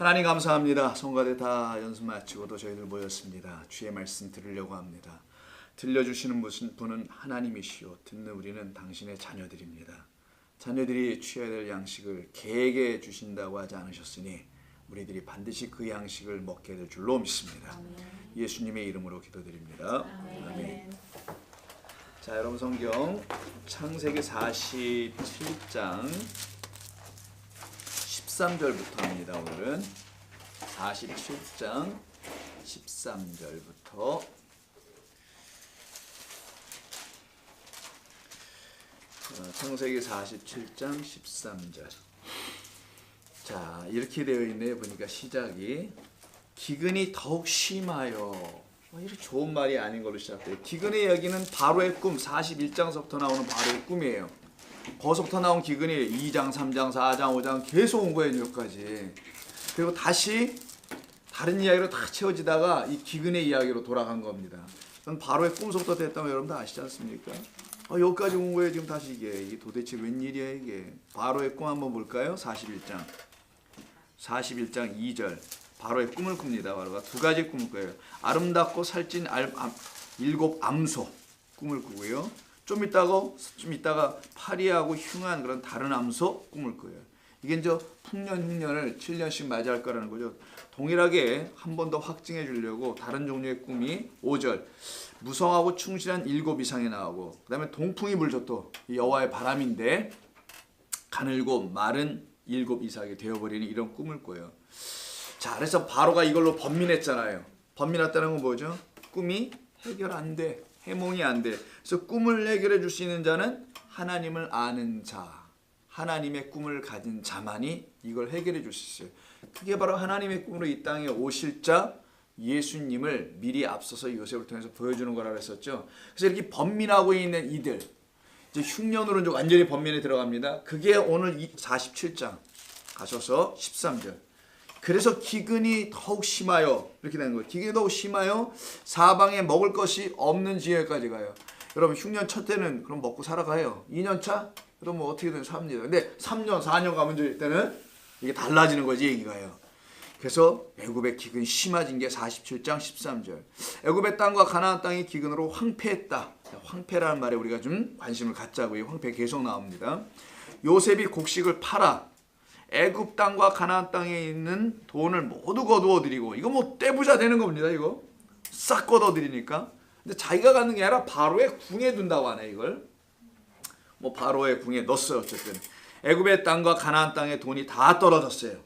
하나님 감사합니다. 성가대 다 연습 마치고도 저희들 모였습니다. 주의 말씀 들으려고 합니다. 들려주시는 분은 하나님이시오. 듣는 우리는 당신의 자녀들입니다. 자녀들이 취해야 될 양식을 개에게 주신다고 하지 않으셨으니 우리들이 반드시 그 양식을 먹게 될 줄로 믿습니다. 아멘. 예수님의 이름으로 기도드립니다. 아멘. 자, 여러분 성경 창세기 47장 13절부터 합니다. 오늘은 47장 13절부터 창세기 47장 13절. 자, 이렇게 되어 있네요. 보니까 시작이 기근이 더욱 심하여. 이렇게 좋은 말이 아닌 걸로 시작돼요. 기근의 이야기는 바로의 꿈, 41장서부터 나오는 바로의 꿈이에요. 거기서부터 나온 기근이 2장, 3장, 4장, 5장 계속 온 거예요. 여기까지. 그리고 다시 다른 이야기로 다 채워지다가 이 기근의 이야기로 돌아간 겁니다. 그건 바로의 꿈서부터 됐다면 여러분들 아시지 않습니까? 여기까지 온 거예요. 지금 다시 이게 도대체 웬일이야 이게. 바로의 꿈 한번 볼까요? 41장 2절. 바로의 꿈을 꿉니다. 바로가 두 가지 꿈을 꿔요. 아름답고 살찐 7 암소 꿈을 꾸고요. 좀 있다가 파리하고 흉한 그런 다른 암소 꿈을 꿔요. 이게 이제 풍년 흉년을 7년씩 맞이할 거라는 거죠. 동일하게 한 번 더 확증해 주려고 다른 종류의 꿈이 5절. 무성하고 충실한 7 이상이 나오고, 그 다음에 동풍이 불죠. 또 여호와의 바람인데 가늘고 마른 7 이상이 되어버리는 이런 꿈을 꿔요. 자, 그래서 바로가 이걸로 번민했잖아요. 번민했다는 건 뭐죠? 꿈이 해결 안 돼. 해몽이 안 돼. 그래서 꿈을 해결해 줄 수 있는 자는 하나님을 아는 자, 하나님의 꿈을 가진 자만이 이걸 해결해 줄 수 있어요. 그게 바로 하나님의 꿈으로 이 땅에 오실 자 예수님을 미리 앞서서 요셉을 통해서 보여주는 거라고 했었죠. 그래서 이렇게 번민하고 있는 이들, 이제 흉년으로 이제 완전히 번민에 들어갑니다. 그게 오늘 47장 가셔서 13절. 그래서 기근이 더욱 심하여 이렇게 되는 거예요. 기근이 더욱 심하여 사방에 먹을 것이 없는 지역까지 가요. 여러분 흉년 첫 때는 그럼 먹고 살아가요. 2년 차? 그럼 뭐 어떻게든 삽니다. 근데 3년, 4년 가면 때는 이게 달라지는 거지 얘기가요. 그래서 애굽의 기근이 심해진 게 47장 13절. 애굽의 땅과 가나안 땅이 기근으로 황폐했다. 황폐라는 말에 우리가 좀 관심을 갖자고요. 황폐 계속 나옵니다. 요셉이 곡식을 팔아 애굽 땅과 가나안 땅에 있는 돈을 모두 거두어 드리고, 이거 뭐 떼부자 되는 겁니다. 이거 싹 거둬 드리니까. 근데 자기가 갖는 게 아니라 바로의 궁에 둔다고 하네. 이걸 뭐 바로의 궁에 넣었어요. 어쨌든 애굽의 땅과 가나안 땅의 돈이 다 떨어졌어요.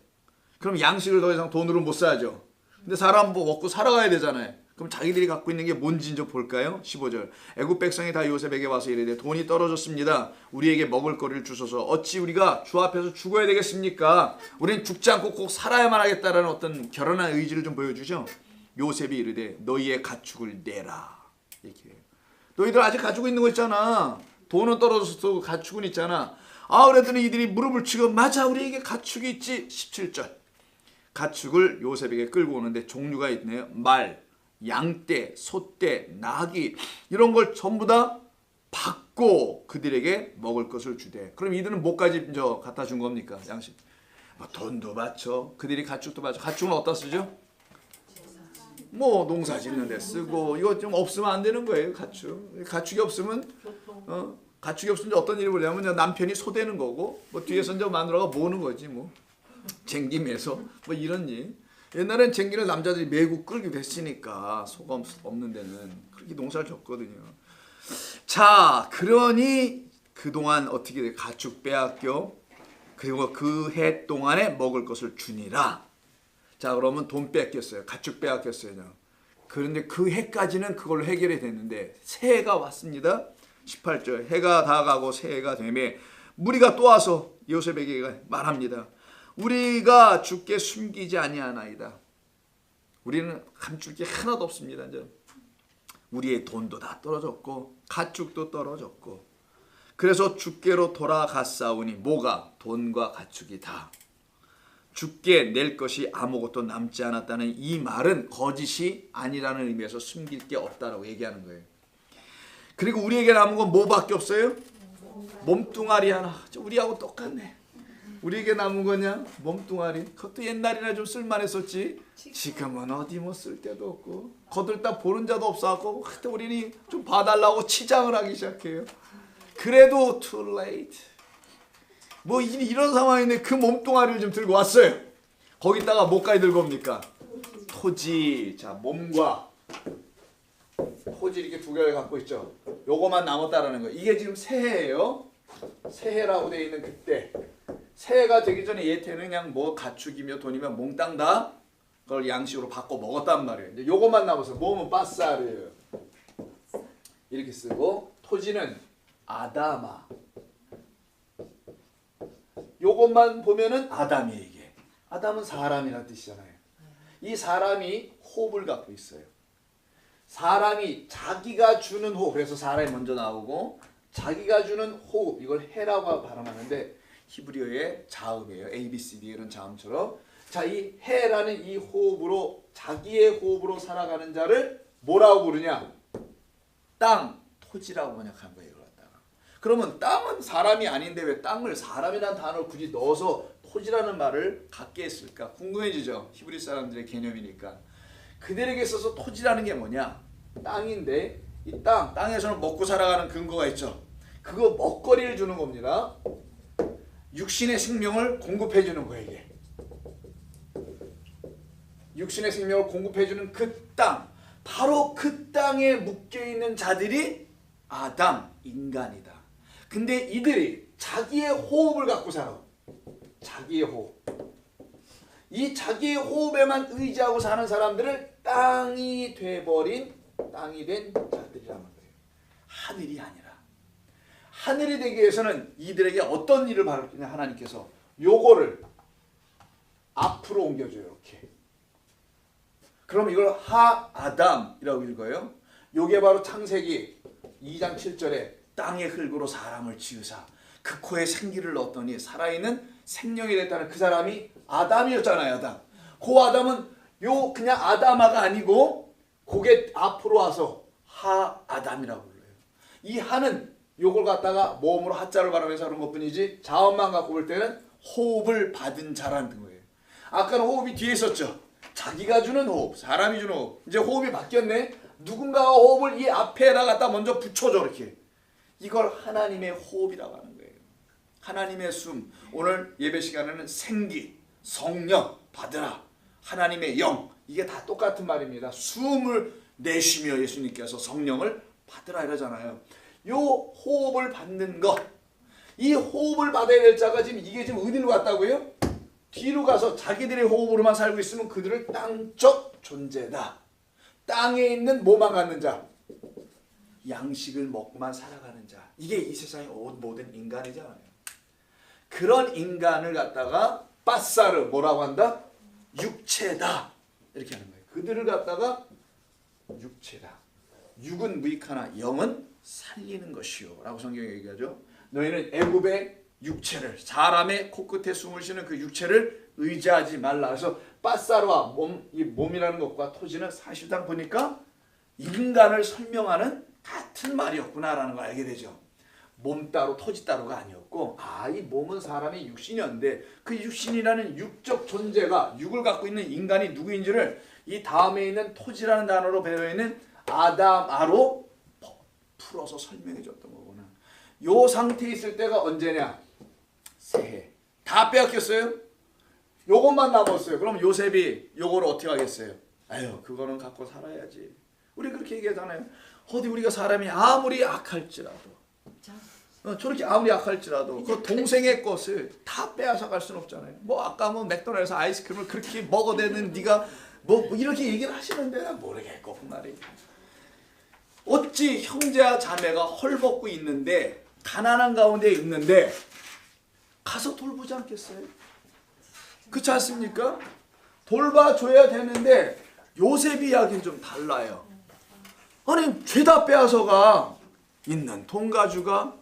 그럼 양식을 더 이상 돈으로 못 사죠. 근데 사람 뭐 먹고 살아가야 되잖아요. 그럼 자기들이 갖고 있는 게 뭔지 좀 볼까요? 15절. 애굽 백성이 다 요셉에게 와서 이르되 돈이 떨어졌습니다. 우리에게 먹을 거리를 주소서. 어찌 우리가 주 앞에서 죽어야 되겠습니까? 우리는 죽지 않고 꼭 살아야만 하겠다라는 어떤 결연한 의지를 좀 보여주죠. 요셉이 이르되 너희의 가축을 내라. 이렇게 해요. 너희들 아직 가지고 있는 거 있잖아. 돈은 떨어졌어도 가축은 있잖아. 그랬더니 이들이 무릎을 치고 맞아, 우리에게 가축이 있지. 17절. 가축을 요셉에게 끌고 오는데 종류가 있네요. 말, 양떼, 소떼, 나귀 이런 걸 전부 다 받고 그들에게 먹을 것을 주되. 그럼 이들은 뭐까지 갖다 준 겁니까? 양식. 돈도 받죠. 그들이 가축도 받죠. 가축은 어디다 쓰죠? 뭐 농사 짓는 데 쓰고. 이거 좀 없으면 안 되는 거예요. 가축이 없으면 가축이 없으면 어떤 일이 벌냐면 남편이 소대는 거고, 뭐 뒤에서 이제 마누라가 모으는 거지 뭐. 쟁김에서 뭐 이런 일. 옛날엔 쟁기를 남자들이 메고 끌기도 했으니까 소가 없는 데는 그렇게 농사를 졌거든요. 자, 그러니 그동안 어떻게 돼? 가축 빼앗겨. 그리고 그 해 동안에 먹을 것을 주니라. 자, 그러면 돈 뺏겼어요. 가축 빼앗겼어요. 그런데 그 해까지는 그걸로 해결이 됐는데 새해가 왔습니다. 18절. 해가 다가고 새해가 되매 무리가 또 와서 요셉에게 말합니다. 우리가 주께 숨기지 아니하나이다. 우리는 감출 게 하나도 없습니다. 이제 우리의 돈도 다 떨어졌고 가축도 떨어졌고, 그래서 주께로 돌아갔사오니 뭐가? 돈과 가축이 다. 주께 낼 것이 아무것도 남지 않았다는 이 말은 거짓이 아니라는 의미에서 숨길 게 없다라고 얘기하는 거예요. 그리고 우리에게 남은 건 뭐밖에 없어요? 몸뚱아리 하나. 우리하고 똑같네. 우리에게 남은 거냐? 몸뚱아리. 그것도 옛날이나 좀 쓸만했었지. 지금은 어디 뭐 쓸 데도 없고 거들다 보는 자도 없어갖고 그때 우리는 좀 봐달라고 치장을 하기 시작해요. 그래도 too late. 뭐 이런 상황인데 그 몸뚱아리를 좀 들고 왔어요. 거기다가 뭐까지 들고 옵니까? 토지. 자, 몸과 토지 이렇게 두 개를 갖고 있죠. 요거만 남았다라는 거예요. 이게 지금 새해예요. 새해라고 되어 있는 그때. 새해가 되기 전에 예태는 그냥 뭐 가축이며 돈이며 몽땅 다 그걸 양식으로 바꿔 먹었단 말이에요. 이제 요것만 남았어요. 몸은 빠싸르 이렇게 쓰고 토지는 아다마. 요것만 보면은 아담이에요. 이게 아담은 사람이라는 뜻이잖아요. 이 사람이 호흡을 갖고 있어요. 사람이 자기가 주는 호흡. 그래서 사람이 먼저 나오고 자기가 주는 호흡. 이걸 해라고 발음하는데 히브리어의 자음이에요. A, B, C, D 이런 자음처럼. 자, 이 해라는 이 호흡으로 자기의 호흡으로 살아가는 자를 뭐라고 부르냐? 땅, 토지라고 번역한 거예요. 이걸 갖다가. 그러면 땅은 사람이 아닌데 왜 땅을 사람이라는 단어를 굳이 넣어서 토지라는 말을 갖게 했을까? 궁금해지죠. 히브리 사람들의 개념이니까. 그들에게 있어서 토지라는 게 뭐냐? 땅인데 이 땅에서는 먹고 살아가는 근거가 있죠. 그거 먹거리를 주는 겁니다. 육신의 생명을 공급해 주는 거예요. 이게. 육신의 생명을 공급해 주는 그 땅. 바로 그 땅에 묶여있는 자들이 아담, 인간이다. 근데 이들이 자기의 호흡을 갖고 살아. 자기의 호흡. 이 자기의 호흡에만 의지하고 사는 사람들을 땅이 된 자들이란 말이에요. 하늘이 아니라. 하늘이 되기 위해서는 이들에게 어떤 일을 바라느냐 하나님께서 요거를 앞으로 옮겨줘요. 이렇게. 그럼 이걸 하아담이라고 읽어요. 요게 바로 창세기 2장 7절에 땅의 흙으로 사람을 지으사 그 코에 생기를 넣었더니 살아있는 생명이 됐다는 그 사람이 아담이었잖아요. 아담. 그 아담은 요 그냥 아담아가 아니고 그게 앞으로 와서 하아담이라고 불러요. 이 하는 요걸 갖다가 모음으로 하자를 발음해서 하는 것뿐이지 자음만 갖고 볼 때는 호흡을 받은 자라는 거예요. 아까는 호흡이 뒤에 있었죠. 자기가 주는 호흡, 사람이 주는 호흡. 이제 호흡이 바뀌었네. 누군가가 호흡을 이 앞에다 갖다 먼저 붙여줘 이렇게. 이걸 하나님의 호흡이라고 하는 거예요. 하나님의 숨. 오늘 예배 시간에는 생기, 성령 받으라. 하나님의 영. 이게 다 똑같은 말입니다. 숨을 내쉬며 예수님께서 성령을 받으라 이러잖아요. 요 호흡을 받는 것. 이 호흡을 받아야 될 자가 지금 이게 지금 어디로 갔다고요? 뒤로 가서 자기들의 호흡으로만 살고 있으면 그들을 땅적 존재다. 땅에 있는 뭐만 갖는 자? 양식을 먹고만 살아가는 자. 이게 이 세상의 모든 인간이잖아요. 그런 인간을 갖다가 빠싸르 뭐라고 한다? 육체다. 이렇게 하는 거예요. 그들을 갖다가 육체다. 육은 무익하나 영은 살리는 것이요 라고 성경이 얘기하죠. 너희는 애굽의 육체를 사람의 코끝에 숨을 쉬는 그 육체를 의지하지 말라. 그래서 빠싸르와 이 몸이라는 것과 토지는 사실상 보니까 인간을 설명하는 같은 말이었구나라는 걸 알게 되죠. 몸 따로 토지 따로가 아니었고 이 몸은 사람의 육신이었는데 그 육신이라는 육적 존재가 육을 갖고 있는 인간이 누구인지를 이 다음에 있는 토지라는 단어로 배어 있는 아담아로 풀어서 설명해 줬던 거구나. 요 상태에 있을 때가 언제냐? 새해. 다 빼앗겼어요? 요것만 남았어요. 그럼 요셉이 요거를 어떻게 하겠어요? 아유, 그거는 갖고 살아야지. 우리 그렇게 얘기하잖아요. 어디 우리가 사람이 아무리 악할지라도 저렇게 아무리 악할지라도 그 동생의 것을 다 빼앗아 갈 수는 없잖아요. 뭐 아까 뭐 맥도날드에서 아이스크림을 그렇게 먹어대는 네가 뭐 이렇게 얘기를 하시는데 난 모르겠고 그 말이. 어찌 형제와 자매가 헐벗고 있는데 가난한 가운데 있는데 가서 돌보지 않겠어요? 그렇지 않습니까? 돌봐줘야 되는데 요셉 이야기는 좀 달라요. 아니 죄다 빼앗아가 있는 돈 가주가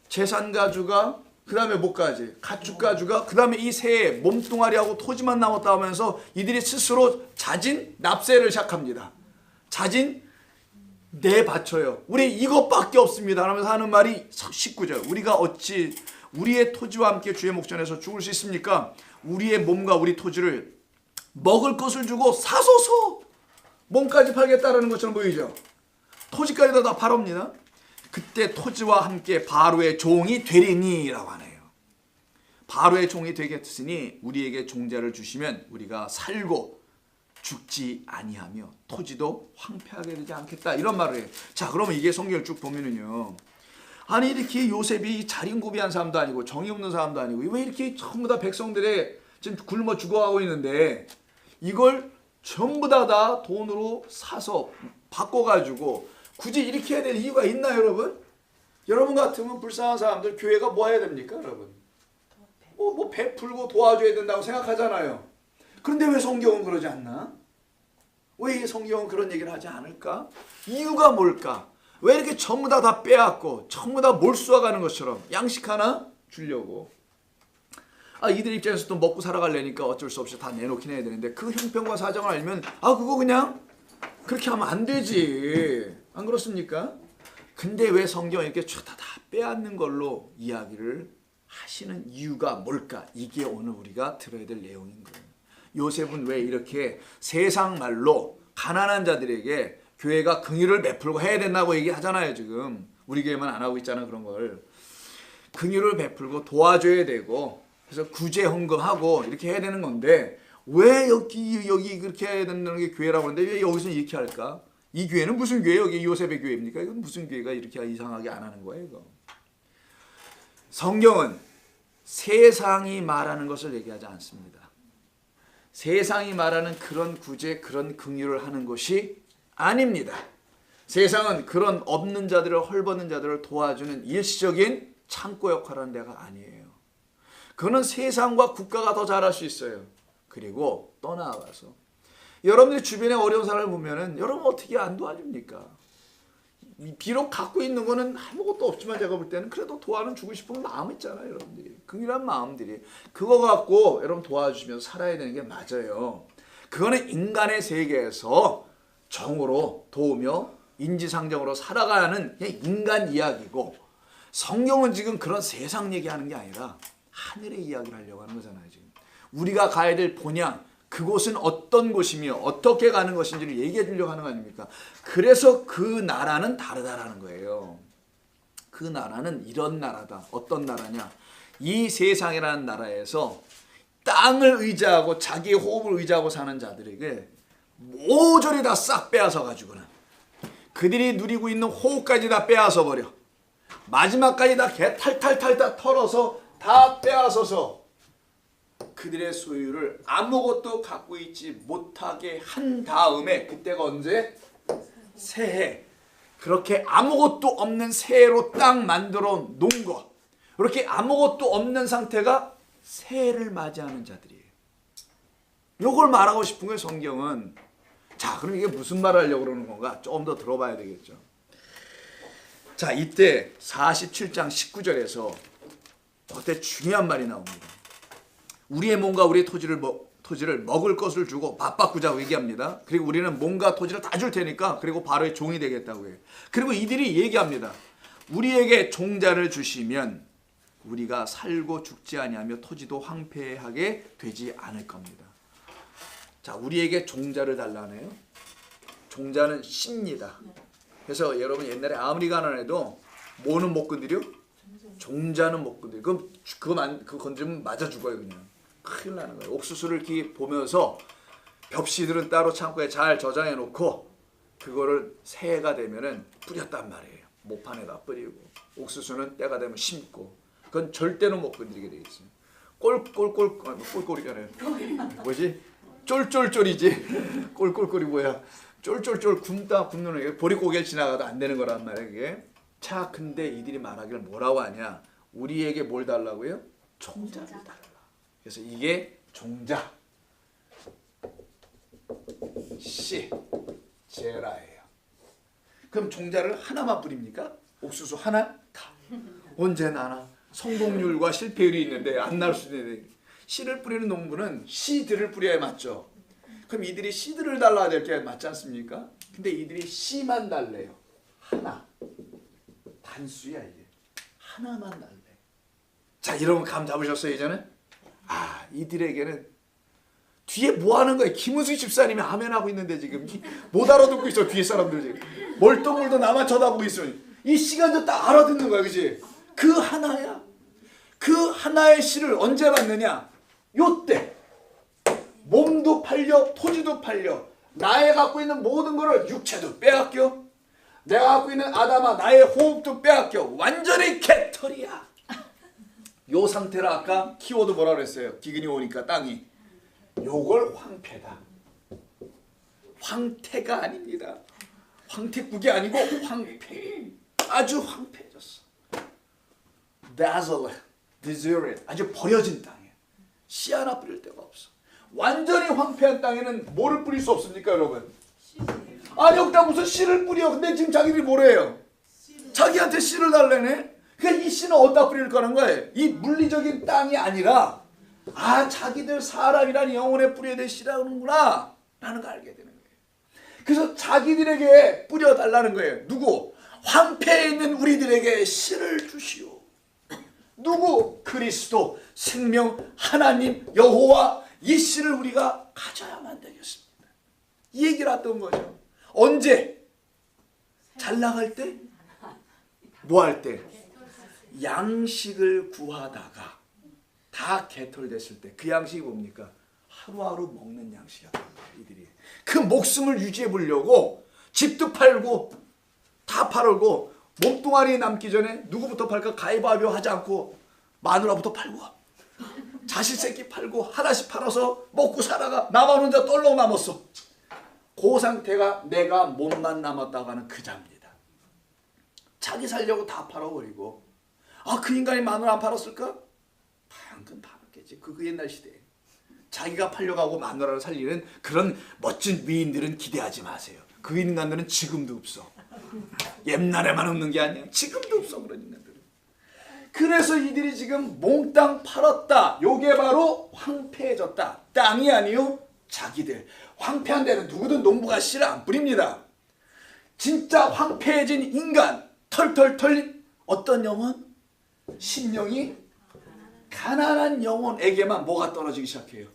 재산 가주가 그 다음에 뭐까지 가축 가주가 그 다음에 이 새에 몸뚱아리하고 토지만 남았다 하면서 이들이 스스로 자진 납세를 시작합니다. 자진 내바쳐요. 우리 이것밖에 없습니다 하면서 하는 말이 19절. 우리가 어찌 우리의 토지와 함께 주의 목전에서 죽을 수 있습니까? 우리의 몸과 우리 토지를 먹을 것을 주고 사소서 몸까지 팔겠다라는 것처럼 보이죠. 토지까지 다 팔옵니다. 그때 토지와 함께 바로의 종이 되리니라고 하네요. 바로의 종이 되겠으니 우리에게 종자를 주시면 우리가 살고 죽지 아니하며 토지도 황폐하게 되지 않겠다 이런 말을 해요. 자, 그러면 이게 성경을 쭉 보면은요, 아니 이렇게 요셉이 자린고비한 사람도 아니고 정의 없는 사람도 아니고 왜 이렇게 전부 다 백성들의 지금 굶어 죽어가고 있는데 이걸 전부 다 돈으로 사서 바꿔가지고 굳이 이렇게 해야 될 이유가 있나요, 여러분? 여러분 같으면 불쌍한 사람들 교회가 뭐 해야 됩니까, 여러분? 뭐 베풀고 도와줘야 된다고 생각하잖아요. 그런데 왜 성경은 그러지 않나? 왜 성경은 그런 얘기를 하지 않을까? 이유가 뭘까? 왜 이렇게 전부 다 빼앗고 전부 다 몰수해가는 것처럼 양식 하나 주려고. 이들 입장에서 또 먹고 살아가려니까 어쩔 수 없이 다 내놓긴 해야 되는데 그 형편과 사정을 알면 그거 그냥 그렇게 하면 안 되지. 안 그렇습니까? 근데 왜 성경은 이렇게 다 빼앗는 걸로 이야기를 하시는 이유가 뭘까? 이게 오늘 우리가 들어야 될 내용인 거예요. 요셉은 왜 이렇게 세상 말로 가난한 자들에게 교회가 긍휼을 베풀고 해야 된다고 얘기하잖아요. 지금 우리 교회만 안 하고 있잖아. 그런 걸 긍휼을 베풀고 도와줘야 되고 그래서 구제 헌금하고 이렇게 해야 되는 건데 왜 여기 그렇게 해야 된다는 게 교회라고 하는데 왜 여기서 이렇게 할까? 이 교회는 무슨 교회예요? 여기 요셉의 교회입니까? 이건 무슨 교회가 이렇게 이상하게 안 하는 거예요? 이거. 성경은 세상이 말하는 것을 얘기하지 않습니다. 세상이 말하는 그런 구제, 그런 긍휼을 하는 것이 아닙니다. 세상은 그런 없는 자들을, 헐벗는 자들을 도와주는 일시적인 창고 역할을 하는 데가 아니에요. 그거는 세상과 국가가 더 잘할 수 있어요. 그리고 떠나가서 여러분들 주변에 어려운 사람을 보면은 여러분 어떻게 안 도와줍니까? 비록 갖고 있는 거는 아무것도 없지만 제가 볼 때는 그래도 도와는 주고 싶은 마음 있잖아요, 여러분들이. 긍휼한 마음들이. 그거 갖고 여러분 도와주시면서 살아야 되는 게 맞아요. 그거는 인간의 세계에서 정으로 도우며 인지상정으로 살아가는 그냥 인간 이야기고 성경은 지금 그런 세상 얘기하는 게 아니라 하늘의 이야기를 하려고 하는 거잖아요, 지금. 우리가 가야 될 본향, 그곳은 어떤 곳이며 어떻게 가는 것인지를 얘기해 주려고 하는 거 아닙니까? 그래서 그 나라는 다르다라는 거예요. 그 나라는 이런 나라다. 어떤 나라냐? 이 세상이라는 나라에서 땅을 의지하고 자기의 호흡을 의지하고 사는 자들에게 모조리 다 싹 빼앗아 가지고는 그들이 누리고 있는 호흡까지 다 빼앗아 버려. 마지막까지 다 탈탈탈 다 털어서 다 빼앗아서 그들의 소유를 아무것도 갖고 있지 못하게 한 다음에 그때가 언제? 새해. 그렇게 아무것도 없는 새해로 딱 만들어 놓은 거. 그렇게 아무것도 없는 상태가 새해를 맞이하는 자들이에요. 이걸 말하고 싶은 거예요, 성경은. 자, 그럼 이게 무슨 말을 하려고 그러는 건가? 좀 더 들어봐야 되겠죠. 자, 이때 47장 19절에서 그때 중요한 말이 나옵니다. 우리의 몸과 우리의 토지를 먹을 것을 주고 밥 바꾸자고 얘기합니다. 그리고 우리는 몸과 토지를 다 줄 테니까 그리고 바로의 종이 되겠다고 해요. 그리고 이들이 얘기합니다. 우리에게 종자를 주시면 우리가 살고 죽지 아니하며 토지도 황폐하게 되지 않을 겁니다. 자, 우리에게 종자를 달라네요. 종자는 씨입니다. 그래서 여러분 옛날에 아무리 가난해도 뭐는 못 건드려? 종자는 못 건드려. 그거 건드리면 맞아 죽어요, 그냥. 큰일 나는 거예요. 옥수수를 이렇게 보면서 벽시들은 따로 창고에 잘 저장해 놓고 그거를 새해가 되면은 뿌렸단 말이에요. 모판에다 뿌리고 옥수수는 때가 되면 심고 그건 절대로 못 건드리게 돼 있어요. 꼴꼴이잖아요. 뭐지? 쫄쫄쫄이지. 꼴꼴꼴이 뭐야? 쫄쫄쫄 굶는 게 보릿고개를 지나가도 안 되는 거란 말이에요. 그게. 자, 근데 이들이 말하기를 뭐라고 하냐? 우리에게 뭘 달라고요? 종자를 달라. 그래서 이게 종자 씨 제라예요. 그럼 종자를 하나만 뿌립니까? 옥수수 하나? 다. 언제 나나? 성공률과 실패율이 있는데 안 날 수도 있는데 씨를 뿌리는 농부는 씨들을 뿌려야 맞죠. 그럼 이들이 씨들을 달라야 될 게 맞지 않습니까? 근데 이들이 씨만 달래요. 하나. 단수야 이게. 하나만 달래. 자, 이러면 감 잡으셨어요 이제는? 이들에게는 뒤에 뭐 하는 거예요? 김우수 집사님이 아멘하고 있는데 지금 못 알아듣고 있어. 뒤에 사람들 지금 멀뚱멀뚱 나만 쳐다보고 있어. 이 시간도 딱 알아듣는 거야, 그렇지? 그 하나야. 그 하나의 씨를 언제 받느냐? 요때 몸도 팔려, 토지도 팔려, 나의 갖고 있는 모든 거를 육체도 빼앗겨, 내가 갖고 있는 아담아 나의 호흡도 빼앗겨. 완전히 개털이야. 요 상태라 아까 키워드 뭐라 그랬어요? 기근이 오니까 땅이. 요걸 황폐다. 황태가 아닙니다. 황태국이 아니고 황폐. 아주 황폐해졌어. Desolate, deserted. 아주 버려진 땅이야. 씨 하나 뿌릴 데가 없어. 완전히 황폐한 땅에는 뭐를 뿌릴 수 없습니까, 여러분? 아니, 여기다 무슨 씨를 뿌려. 근데 지금 자기들이 뭐래요? 자기한테 씨를 달래네. 그러니까 이 씨는 어디다 뿌릴 거는 거예요? 이 물리적인 땅이 아니라 자기들 사람이란 영혼에 뿌려야 될 씨라는구나 라는 걸 알게 되는 거예요. 그래서 자기들에게 뿌려달라는 거예요. 누구? 황폐해 있는 우리들에게 씨를 주시오. 누구? 그리스도, 생명, 하나님, 여호와, 이 씨를 우리가 가져야만 되겠습니다. 이 얘기를 했던 거죠. 언제? 잘 나갈 때? 뭐 할 때? 양식을 구하다가 다 개털됐을 때. 그 양식이 뭡니까? 하루하루 먹는 양식이야. 이들이 그 목숨을 유지해 보려고 집도 팔고 다 팔고 몸뚱아리 남기 전에 누구부터 팔까? 가위바위보 하지 않고 마누라부터 팔고 자식 새끼 팔고 하나씩 팔아서 먹고 살아가. 나만 혼자 떨렁 남았어. 그 상태가 내가 몸만 남았다고 하는 그 자입니다. 자기 살려고 다 팔아버리고. 그 인간이 마누라 안 팔았을까? 방금 팔았겠지. 그 옛날 시대에. 자기가 팔려가고 마누라를 살리는 그런 멋진 위인들은 기대하지 마세요. 그 인간들은 지금도 없어. 옛날에만 없는 게 아니야. 지금도 없어, 그런 인간들은. 그래서 이들이 지금 몽땅 팔았다. 요게 바로 황폐해졌다. 땅이 아니요, 자기들. 황폐한 데는 누구든 농부가 씨를 안 뿌립니다. 진짜 황폐해진 인간, 털털 털린 어떤 영혼? 심령이 가난한 영혼에게만 뭐가 떨어지기 시작해요?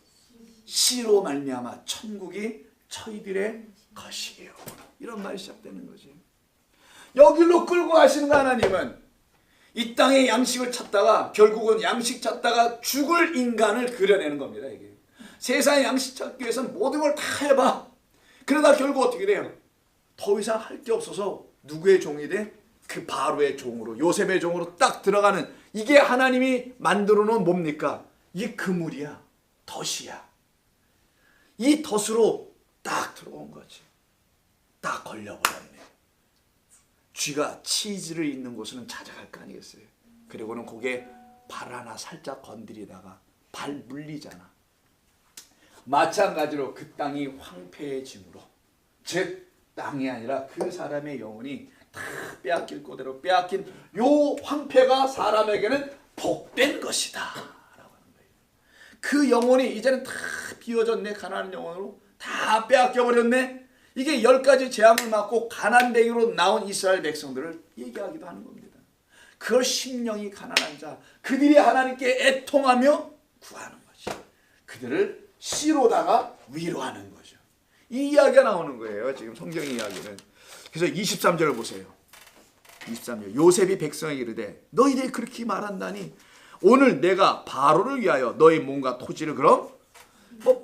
씨로 말미암아 천국이 저희들의 것이에요. 이런 말이 시작되는 거지. 여기로 끌고 가시는 하나님은 이 땅에 양식을 찾다가 결국은 양식 찾다가 죽을 인간을 그려내는 겁니다. 이게 세상에 양식 찾기 위해서는 모든 걸 다 해봐. 그러다 결국 어떻게 돼요? 더 이상 할 게 없어서 누구의 종이 돼? 그 바로의 종으로, 요셉의 종으로 딱 들어가는. 이게 하나님이 만들어 놓은 뭡니까? 이게 그물이야. 덫이야. 이 덫으로 딱 들어온 거지. 딱 걸려버렸네. 쥐가 치즈를 있는 곳은 찾아갈 거 아니겠어요? 그리고는 거기에 발 하나 살짝 건드리다가 발 물리잖아. 마찬가지로 그 땅이 황폐해짐으로, 즉 땅이 아니라 그 사람의 영혼이 다 빼앗길 거대로 빼앗긴 요 황폐가 사람에게는 복된 것이다 라고 하는 거예요. 그 영혼이 이제는 다 비워졌네. 가난한 영혼으로 다 빼앗겨버렸네. 이게 10가지 재앙을 맞고 가난뱅이로 나온 이스라엘 백성들을 얘기하기도 하는 겁니다. 그걸 심령이 가난한 자, 그들이 하나님께 애통하며 구하는 거지. 그들을 씨로다가 위로하는 거죠. 이 이야기가 나오는 거예요. 지금 성경의 이야기는. 그래서 23절을 보세요. 23절. 요셉이 백성에게 이르되 너희들이 그렇게 말한다니 오늘 내가 바로를 위하여 너희 몸과 토지를 그럼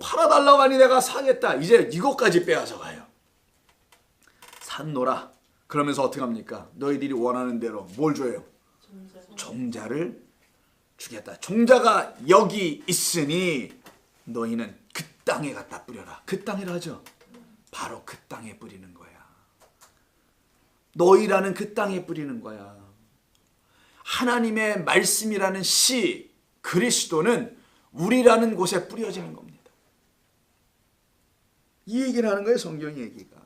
팔아달라고 하니 내가 사겠다. 이제 이것까지 빼앗아 가요. 샀노라. 그러면서 어떻게 합니까? 너희들이 원하는 대로 뭘 줘요? 종자를 주겠다. 종자가 여기 있으니 너희는 그 땅에 갖다 뿌려라. 그 땅이라 하죠. 바로 그 땅에 뿌리는 거야. 너희라는 그 땅에 뿌리는 거야. 하나님의 말씀이라는 씨, 그리스도는 우리라는 곳에 뿌려지는 겁니다. 이 얘기를 하는 거예요. 성경 얘기가.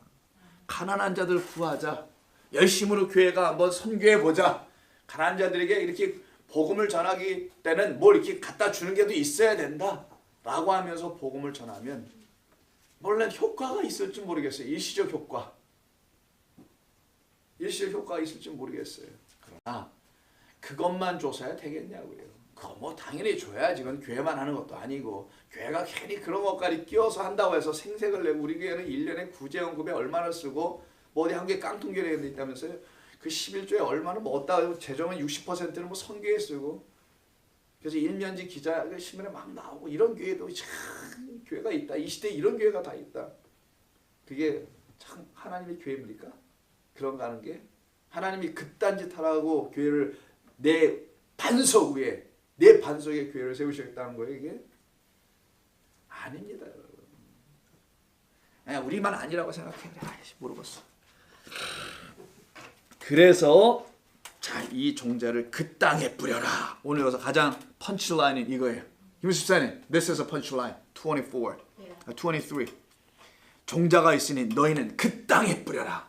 가난한 자들 구하자. 열심으로 교회가 한번 선교해보자. 가난한 자들에게 이렇게 복음을 전하기 때는 뭘 이렇게 갖다 주는 게도 있어야 된다 라고 하면서 복음을 전하면 물론 효과가 있을지 모르겠어요. 일시적 효과. 일시적 효과가 있을지 모르겠어요. 그러나 그것만 줘서야 되겠냐고요. 그거 뭐 당연히 줘야지. 그건 교회만 하는 것도 아니고 교회가 괜히 그런 것까지 끼워서 한다고 해서 생색을 내고 우리 교회는 1년에 구제연금에 얼마나 쓰고 뭐 어디 한 개 깡통교회가 있다면서요. 그 11조에 얼마나 먹었다. 재정은 60%는 뭐 선교에 쓰고 그래서 일면지 기자 신문에 막 나오고 이런 교회도 참 교회가 있다. 이 시대에 이런 교회가 다 있다. 그게 참 하나님의 교회입니까? 그런가 하는 게 하나님이 그딴 짓 하라고 교회를 내 반석 위에 내 반석에 교회를 세우셨다는 거예요. 이게 아닙니다. 여러분. 그냥 우리만 아니라고 생각해. 아이씨 모르겠어. 그래서 자, 이 종자를 그 땅에 뿌려라. 오늘 여기서 가장 펀치라인은 이거예요. 김수사님, this is a punchline. 24, 23. 종자가 있으니 너희는 그 땅에 뿌려라.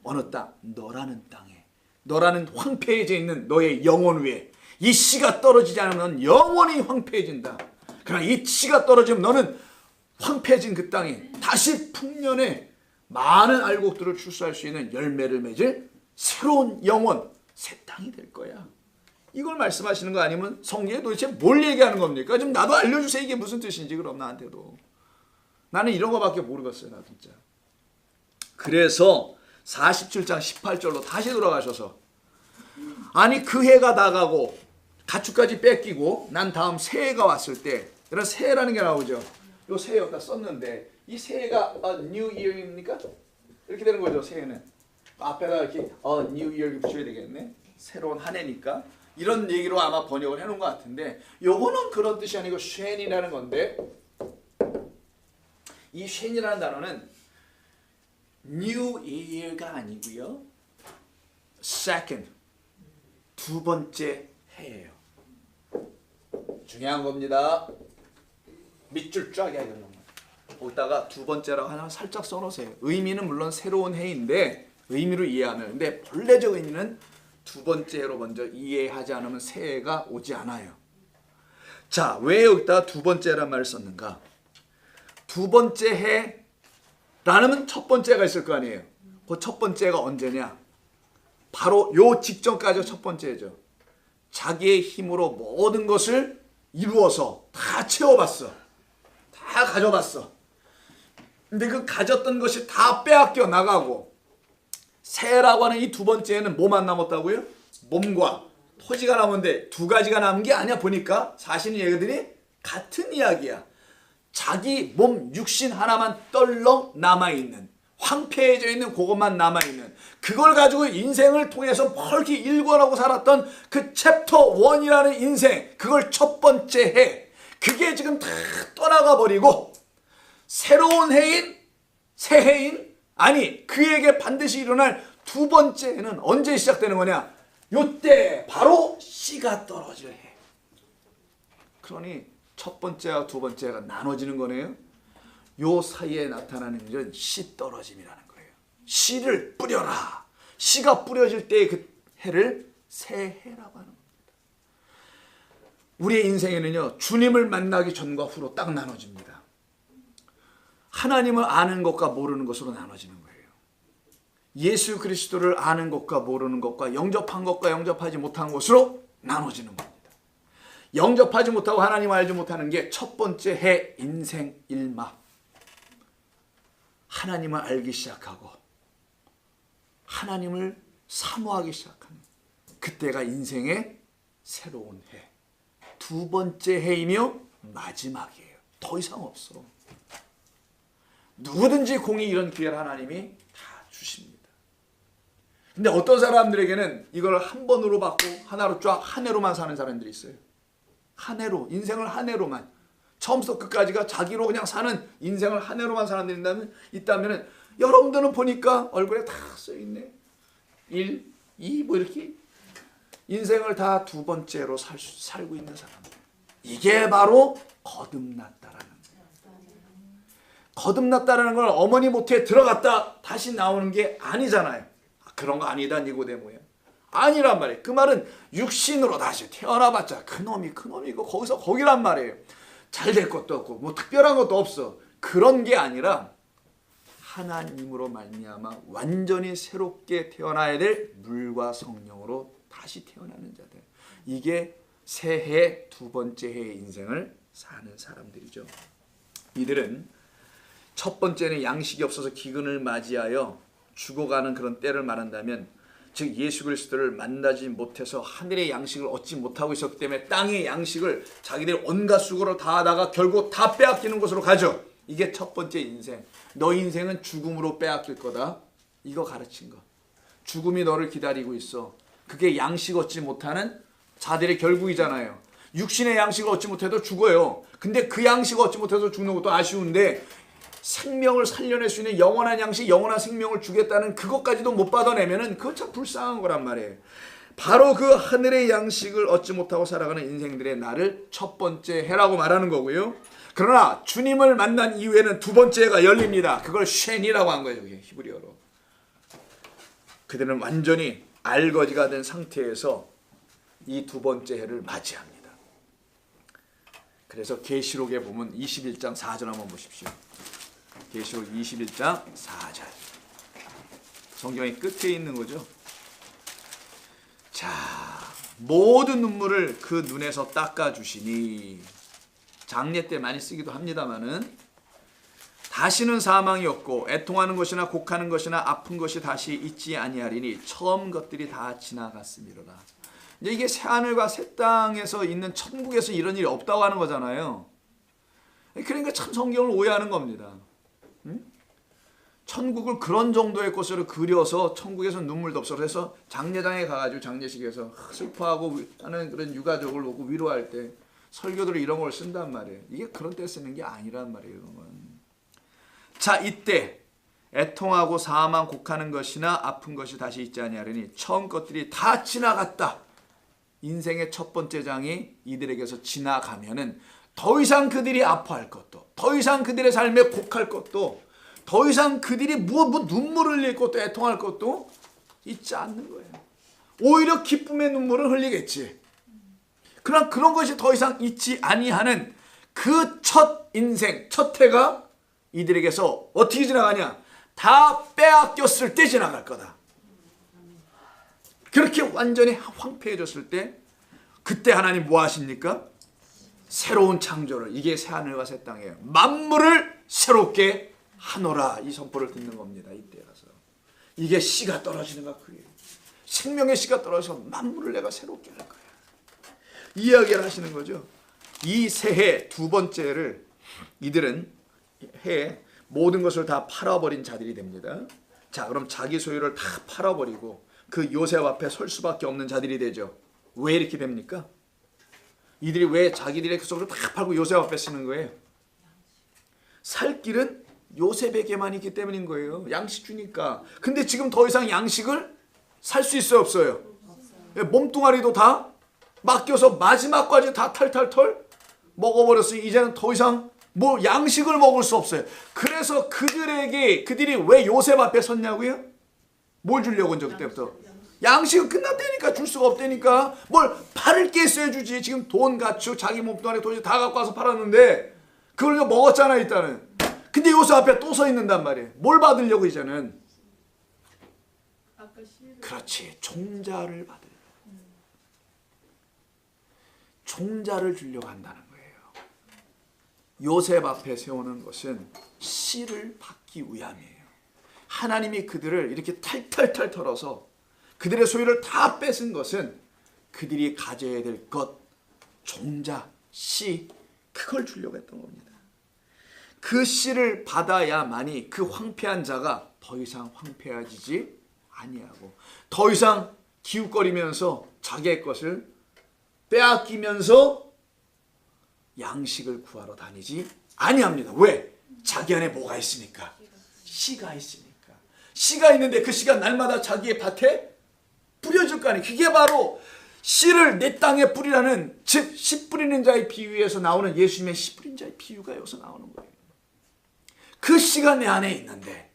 어느 땅? 너라는 땅에. 너라는 황폐해져 있는 너의 영혼 위에. 이 씨가 떨어지지 않으면 영원히 황폐해진다. 그러나 이 씨가 떨어지면 너는 황폐해진 그 땅에 다시 풍년에 많은 알곡들을 출수할 수 있는 열매를 맺을 새로운 영혼, 새 땅이 될 거야. 이걸 말씀하시는 거 아니면 성경에 도대체 뭘 얘기하는 겁니까? 좀 나도 알려주세요. 이게 무슨 뜻인지. 그럼 나한테도. 나는 이런 거밖에 모르겠어요. 나 진짜. 그래서 47장 18절로 다시 돌아가셔서 아니 그 해가 나가고 가축까지 뺏기고 난 다음 새해가 왔을 때 이런 새해라는 게 나오죠. 요 새해 여기다 썼는데 이 새해가 New Year입니까? 이렇게 되는 거죠. 새해는. 앞에다 이렇게 New Year 붙여야 되겠네. 새로운 한 해니까. 이런 얘기로 아마 번역을 해놓은 것 같은데 요거는 그런 뜻이 아니고 쉔이라는 건데 이 쉔이라는 단어는 New Year가 아니고요. Second, 두 번째 해예요. 중요한 겁니다. 밑줄 쫙 해야 되는 거예요. 거기다가 두 번째라고 하나 살짝 써놓으세요. 의미는 물론 새로운 해인데 의미로 이해하면 근데 본래적 의미는 두 번째 해로 먼저 이해하지 않으면 새해가 오지 않아요. 자, 왜 여기다 두 번째란 말을 썼는가? 두 번째 해라는 첫 번째가 있을 거 아니에요. 그 첫 번째가 언제냐? 바로 요 직전까지가 첫 번째죠. 자기의 힘으로 모든 것을 이루어서 다 채워봤어. 다 가져봤어. 근데 그 가졌던 것이 다 빼앗겨 나가고 새라고 하는 이 두 번째에는 뭐만 남았다고요? 몸과 토지가 남았는데 두 가지가 남은 게 아니야. 보니까 사실은 얘기들이 같은 이야기야. 자기 몸 육신 하나만 떨렁 남아있는 황폐해져 있는 그것만 남아있는 그걸 가지고 인생을 통해서 멀게 일관하고 살았던 그 챕터 1이라는 인생 그걸 첫 번째 해 그게 지금 다 떠나가 버리고 새로운 해인 새해인 아니 그에게 반드시 일어날 두 번째 해는 언제 시작되는 거냐 요때 바로 씨가 떨어질 해. 그러니 첫 번째와 두 번째가 나눠지는 거네요. 요 사이에 나타나는 것은 씨 떨어짐이라는 거예요. 씨를 뿌려라. 씨가 뿌려질 때의 그 해를 새해라고 하는 겁니다. 우리의 인생에는요. 주님을 만나기 전과 후로 딱 나눠집니다. 하나님을 아는 것과 모르는 것으로 나눠지는 거예요. 예수 그리스도를 아는 것과 모르는 것과 영접한 것과 영접하지 못한 것으로 나눠지는 겁니다. 영접하지 못하고 하나님을 알지 못하는 게 첫 번째 해 인생 일막. 하나님을 알기 시작하고 하나님을 사모하기 시작하는 그때가 인생의 새로운 해. 두 번째 해이며 마지막이에요. 더 이상 없어. 누구든지 공이 이런 기회를 하나님이 다 주십니다. 근데 어떤 사람들에게는 이걸 한 번으로 받고 하나로 쫙 한 해로만 사는 사람들이 있어요. 한 해로 인생을 한 해로만 처음부터 끝까지가 자기로 그냥 사는 인생을 한 해로만 사는 사람들이 있다면 여러분들은 보니까 얼굴에 다 써있네. 1, 2 뭐 이렇게 인생을 다 두 번째로 살고 있는 사람들. 이게 바로 거듭났다라는 거예요. 거듭났다라는 걸 어머니 모태에 들어갔다 다시 나오는 게 아니잖아요. 그런 거 아니다 니고데모야. 아니란 말이에요. 그 말은 육신으로 다시 태어나봤자 그놈이고 거기서 거기란 말이에요. 잘 될 것도 없고 뭐 특별한 것도 없어. 그런 게 아니라 하나님으로 말미암아 완전히 새롭게 태어나야 될 물과 성령으로 다시 태어나는 자들. 이게 새해 두 번째 해의 인생을 사는 사람들이죠. 이들은 첫 번째는 양식이 없어서 기근을 맞이하여 죽어가는 그런 때를 말한다면, 즉 예수 그리스도를 만나지 못해서 하늘의 양식을 얻지 못하고 있었기 때문에 땅의 양식을 자기들 온갖 수고로 다 하다가 결국 다 빼앗기는 곳으로 가죠. 이게 첫 번째 인생. 너 인생은 죽음으로 빼앗길 거다. 이거 가르친 거. 죽음이 너를 기다리고 있어. 그게 양식 얻지 못하는 자들의 결국이잖아요. 육신의 양식을 얻지 못해도 죽어요. 근데 그 양식을 얻지 못해서 죽는 것도 아쉬운데, 생명을 살려낼 수 있는 영원한 양식, 영원한 생명을 주겠다는 그것까지도 못 받아내면은 그건 참 불쌍한 거란 말이에요. 바로 그 하늘의 양식을 얻지 못하고 살아가는 인생들의 날을 첫 번째 해라고 말하는 거고요. 그러나 주님을 만난 이후에는 두 번째 해가 열립니다. 그걸 쉔이라고 한 거예요. 히브리어로. 그들은 완전히 알거지가 된 상태에서 이 두 번째 해를 맞이합니다. 그래서 계시록에 보면 21장 4절 한번 보십시오. 계시록 21장 4절. 성경의 끝에 있는 거죠. 자, 모든 눈물을 그 눈에서 닦아주시니. 장례 때 많이 쓰기도 합니다마는, 다시는 사망이 없고 애통하는 것이나 곡하는 것이나 아픈 것이 다시 있지 아니하리니 처음 것들이 다 지나갔음이로라. 이제 이게 새하늘과 새 땅에서 있는 천국에서 이런 일이 없다고 하는 거잖아요. 그러니까 참 성경을 오해하는 겁니다. 천국을 그런 정도의 것으로 그려서 천국에서 눈물도 없어 그래서 장례장에 가가지고 장례식에서 슬퍼하고 하는 그런 유가족을 보고 위로할 때 설교들을 이런 걸 쓴단 말이에요. 이게 그런 때 쓰는 게 아니란 말이에요. 자, 이때 애통하고 사망 곡하는 것이나 아픈 것이 다시 있지 아니하리니 처음 것들이 다 지나갔다. 인생의 첫 번째 장이 이들에게서 지나가면은 더 이상 그들이 아파할 것도, 더 이상 그들의 삶에 곡할 것도, 더 이상 그들이 뭐 눈물을 흘릴 것도 애통할 것도 있지 않는 거예요. 오히려 기쁨의 눈물을 흘리겠지. 그러나 그런 것이 더 이상 있지 아니하는 그 첫 인생, 첫 해가 이들에게서 어떻게 지나가냐? 다 빼앗겼을 때 지나갈 거다. 그렇게 완전히 황폐해졌을 때, 그때 하나님 뭐 하십니까? 새로운 창조를, 이게 새하늘과 새 땅이에요. 만물을 새롭게 하노라, 이 선포를 듣는 겁니다. 이때 가서 이게 씨가 떨어지는 것, 그게 생명의 씨가 떨어져서 만물을 내가 새롭게 할 거야. 이야기를 하시는 거죠. 이 새해 두 번째를 이들은 해 모든 것을 다 팔아버린 자들이 됩니다. 자, 그럼 자기 소유를 다 팔아버리고 그 요셉 앞에 설 수밖에 없는 자들이 되죠. 왜 이렇게 됩니까? 이들이 왜 자기들의 소유를 다 팔고 요셉 앞에 쓰는 거예요? 살 길은 요셉에게만 있기 때문인 거예요. 양식 주니까. 근데 지금 더 이상 양식을 살 수 있어요, 없어요? 몸뚱아리도 다 맡겨서 마지막까지 다 털 먹어버렸어요. 이제는 더 이상 뭐 양식을 먹을 수 없어요. 그래서 그들이 왜 요셉 앞에 섰냐고요? 뭘 주려고 이제 그때부터? 양식은 끝났다니까, 줄 수가 없다니까. 뭘 팔을 게 있어야 주지. 지금 돈 갖추 자기 몸뚱아리 돈이 다 갖고 와서 팔았는데 그걸 먹었잖아 일단은. 근데 요셉 앞에 또 서 있는단 말이에요. 뭘 받으려고 이제는? 그렇지, 종자를 받으려고. 종자를 주려고 한다는 거예요. 요셉 앞에 세우는 것은 씨를 받기 위함이에요. 하나님이 그들을 이렇게 탈탈탈 털어서 그들의 소유를 다 뺏은 것은 그들이 가져야 될 것, 종자, 씨, 그걸 주려고 했던 겁니다. 그 씨를 받아야만이 그 황폐한 자가 더 이상 황폐해지지 아니하고 더 이상 기웃거리면서 자기의 것을 빼앗기면서 양식을 구하러 다니지 아니합니다. 왜? 자기 안에 뭐가 있으니까? 씨가 있으니까. 씨가 있는데 그 씨가 날마다 자기의 밭에 뿌려질 거 아니에요. 그게 바로 씨를 내 땅에 뿌리라는, 즉 씨 뿌리는 자의 비유에서 나오는 예수님의 씨 뿌린 자의 비유가 여기서 나오는 거예요. 그 씨가 내 안에 있는데,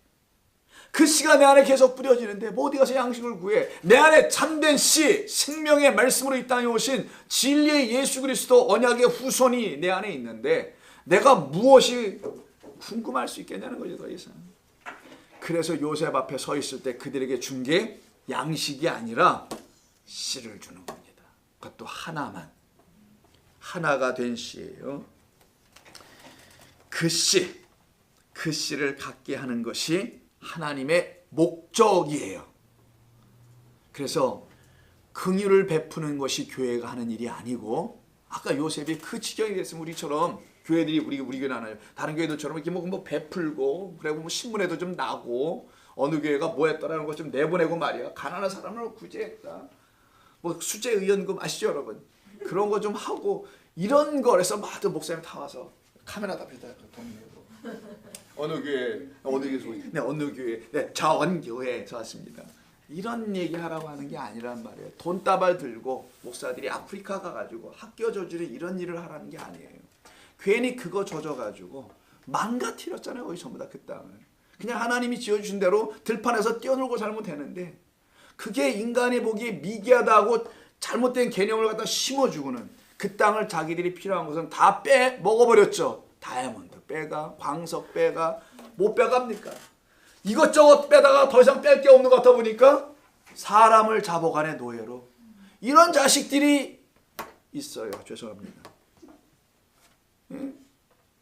그 씨가 내 안에 계속 뿌려지는데 뭐 어디 가서 양식을 구해? 내 안에 참된 씨, 생명의 말씀으로 이 땅에 오신 진리의 예수 그리스도 언약의 후손이 내 안에 있는데 내가 무엇이 궁금할 수 있겠냐는 거죠, 더 이상. 그래서 요셉 앞에 서 있을 때 그들에게 준 게 양식이 아니라 씨를 주는 겁니다. 그것도 하나만. 하나가 된 시예요. 그 씨를 갖게 하는 것이 하나님의 목적이에요. 그래서 긍휼을 베푸는 것이 교회가 하는 일이 아니고, 아까 요셉이 그 지경이 됐으면 우리처럼 교회들이 우리 교회는 하나요. 다른 교회들처럼 이렇게 뭐 베풀고, 그리고 뭐 신문에도 좀 나고, 어느 교회가 뭐 했다라는 것 좀 내보내고 말이야. 가난한 사람을 구제했다. 뭐 수제 의연금 아시죠, 여러분? 그런 거 좀 하고, 이런 거에서 막 목사님 다 와서 카메라 앞에다 돈 내고, 어느 교회에서 네, 어느 교회, 네, 자원교회에서 왔습니다. 이런 얘기 하라고 하는 게 아니란 말이에요. 돈다발 들고 목사들이 아프리카 가가지고 학교 저주를 이런 일을 하라는 게 아니에요. 괜히 그거 젖어가지고 망가뜨렸잖아요. 거의 전부 다 그 땅을. 그냥 하나님이 지어주신 대로 들판에서 뛰어놀고 살면 되는데, 그게 인간이 보기에 미개하다고 잘못된 개념을 갖다 심어주고는 그 땅을 자기들이 필요한 것은 다 먹어버렸죠. 다이아몬드 빼가, 광석 빼가, 못 빼갑니까? 이것저것 빼다가 더 이상 뺄 게 없는 것 같아 보니까 사람을 잡아가는 노예로, 이런 자식들이 있어요. 죄송합니다.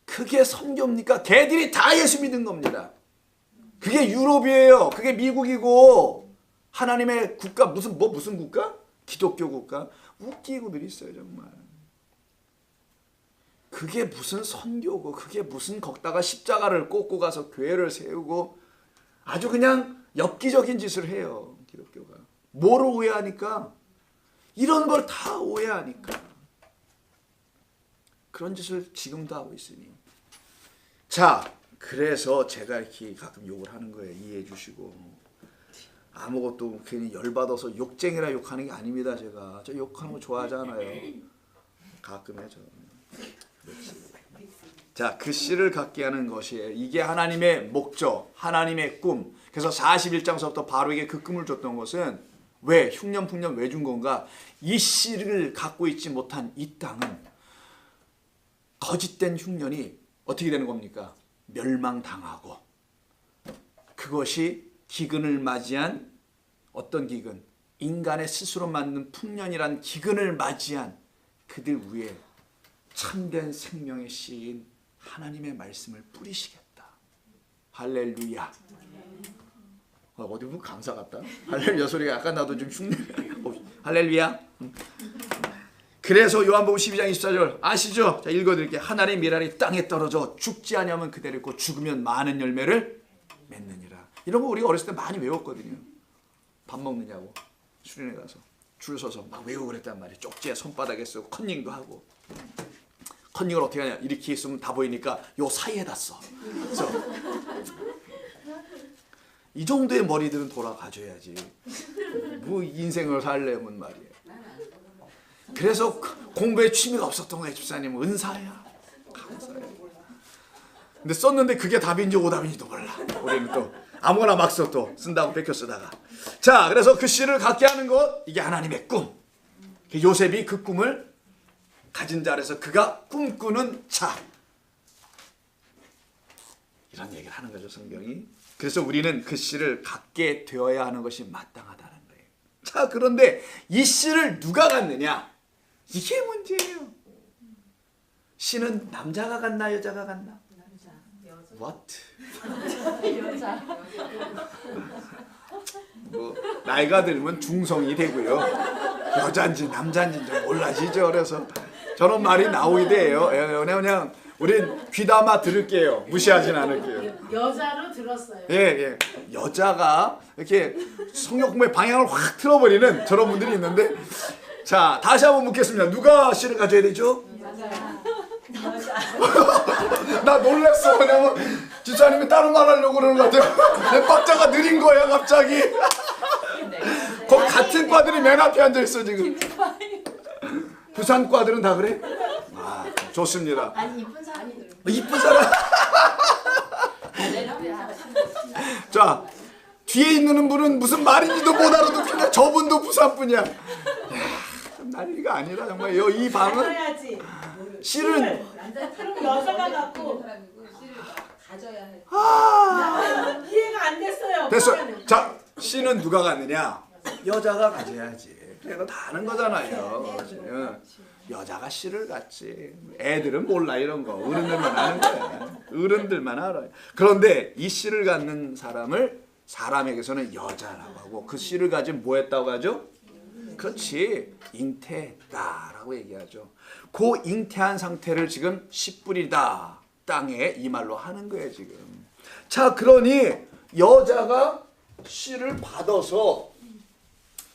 그게 선교입니까? 걔들이 다 예수 믿은 겁니다. 그게 유럽이에요. 그게 미국이고, 하나님의 국가, 무슨 국가? 기독교 국가? 웃기고들 있어요, 정말. 그게 무슨 선교고, 그게 무슨 거기다가 십자가를 꽂고 가서 교회를 세우고, 아주 그냥 엽기적인 짓을 해요, 기독교가. 뭐를 오해하니까? 이런 걸 다 오해하니까. 그런 짓을 지금도 하고 있으니. 자, 그래서 제가 이렇게 가끔 욕을 하는 거예요. 이해해 주시고. 아무것도 괜히 열받아서 욕쟁이라 욕하는 게 아닙니다. 제가 저 욕하는 거 좋아하잖아요. 가끔 해죠. 자, 그 씨를 갖게 하는 것이에요. 이게 하나님의 목적, 하나님의 꿈. 그래서 41장서부터 바로에게 그 꿈을 줬던 것은, 왜 흉년풍년 왜 준 건가? 이 씨를 갖고 있지 못한 이 땅은 거짓된 흉년이 어떻게 되는 겁니까? 멸망당하고, 그것이 기근을 맞이한, 어떤 기근? 인간의 스스로 만든 풍년이란 기근을 맞이한 그들 위에 참된 생명의 씨인 하나님의 말씀을 뿌리시겠다. 할렐루야. 어디 보면 강사 같다. 할렐루야 소리가 약간 나도 좀 흉내. 할렐루야. 그래서 요한복음 12장 24절 아시죠? 자, 읽어드릴게요. 하나님의 미랄이 땅에 떨어져 죽지 아니하면 그대로 있고 죽으면 많은 열매를 맺느니라. 이런 거 우리가 어렸을 때 많이 외웠거든요. 밥 먹느냐고 수련회 가서 줄 서서 막 외우고 그랬단 말이에요. 쪽지에 손바닥에 쓰고 컨닝도 하고. 컨닝을 어떻게 하냐, 이렇게 있으면 다 보이니까 요 사이에다 써. 그래서 이 정도의 머리들은 돌아가줘야지 뭐 인생을 살려면 말이에요. 그래서 공부에 취미가 없었던 거예요. 집사님은 은사야, 감사야. 근데 썼는데 그게 답인지 오답인지도 몰라. 우리는 또 아무거나 막 써, 또 쓴다고 베껴 쓰다가. 자, 그래서 그 씨를 갖게 하는 것, 이게 하나님의 꿈. 요셉이 그 꿈을 가진 자라서 그가 꿈꾸는 자, 이런 얘기를 하는 거죠, 성경이. 그래서 우리는 그 씨를 갖게 되어야 하는 것이 마땅하다는 거예요. 자, 그런데 이 씨를 누가 갖느냐? 이게 문제예요. 씨는 남자가 갖나 여자가 갖나? 남자. What? 여자. 뭐 나이가 들면 중성이 되고요. 여자인지 남자인지 좀 몰라지죠. 그래서 저런 말이 나오기도 해요. 그냥 우린 귀담아 들을게요. 무시하진 않을게요. 여자로 들었어요. 예. 여자가 이렇게 성경 공부의 방향을 확 틀어버리는 저런 분들이 있는데, 자, 다시 한번 묻겠습니다. 누가 씨를 가져야 되죠? 여자. 나 놀랐어. 왜냐면 집사님이 다른 말 하려고 그러는 것 같아요. 내 박자가 느린 거야 갑자기. 거기 같은 과들이 맨 앞에 앉아있어 지금. 부산 과들은 다 그래? 아, 좋습니다. 아니 이쁜 사람이 이쁜 사람. 자, 뒤에 있는 분은 무슨 말인지도 못 알아듣는데 저분도 부산분이야. 야, 난리가 아니라 정말 이 방은 씨를 그럼 여자가 갖고 가져야 해. 이해가 안 됐어요. 됐어. 자, 씨는 누가 갖느냐? 여자가 가져야지. 그래가 다 아는 거잖아요. 여자가 씨를 갖지. 애들은 몰라 이런 거. 어른들만 아는 거야. 어른들만 알아요. 그런데 이 씨를 갖는 사람에게서는 여자라고 하고 그 씨를 가진 뭐 했다고 하죠? 그렇지. 잉태했다라고 얘기하죠. 그 잉태한 상태를 지금 씨 뿌리다 땅에 이 말로 하는 거예요 지금. 자, 그러니 여자가 씨를 받아서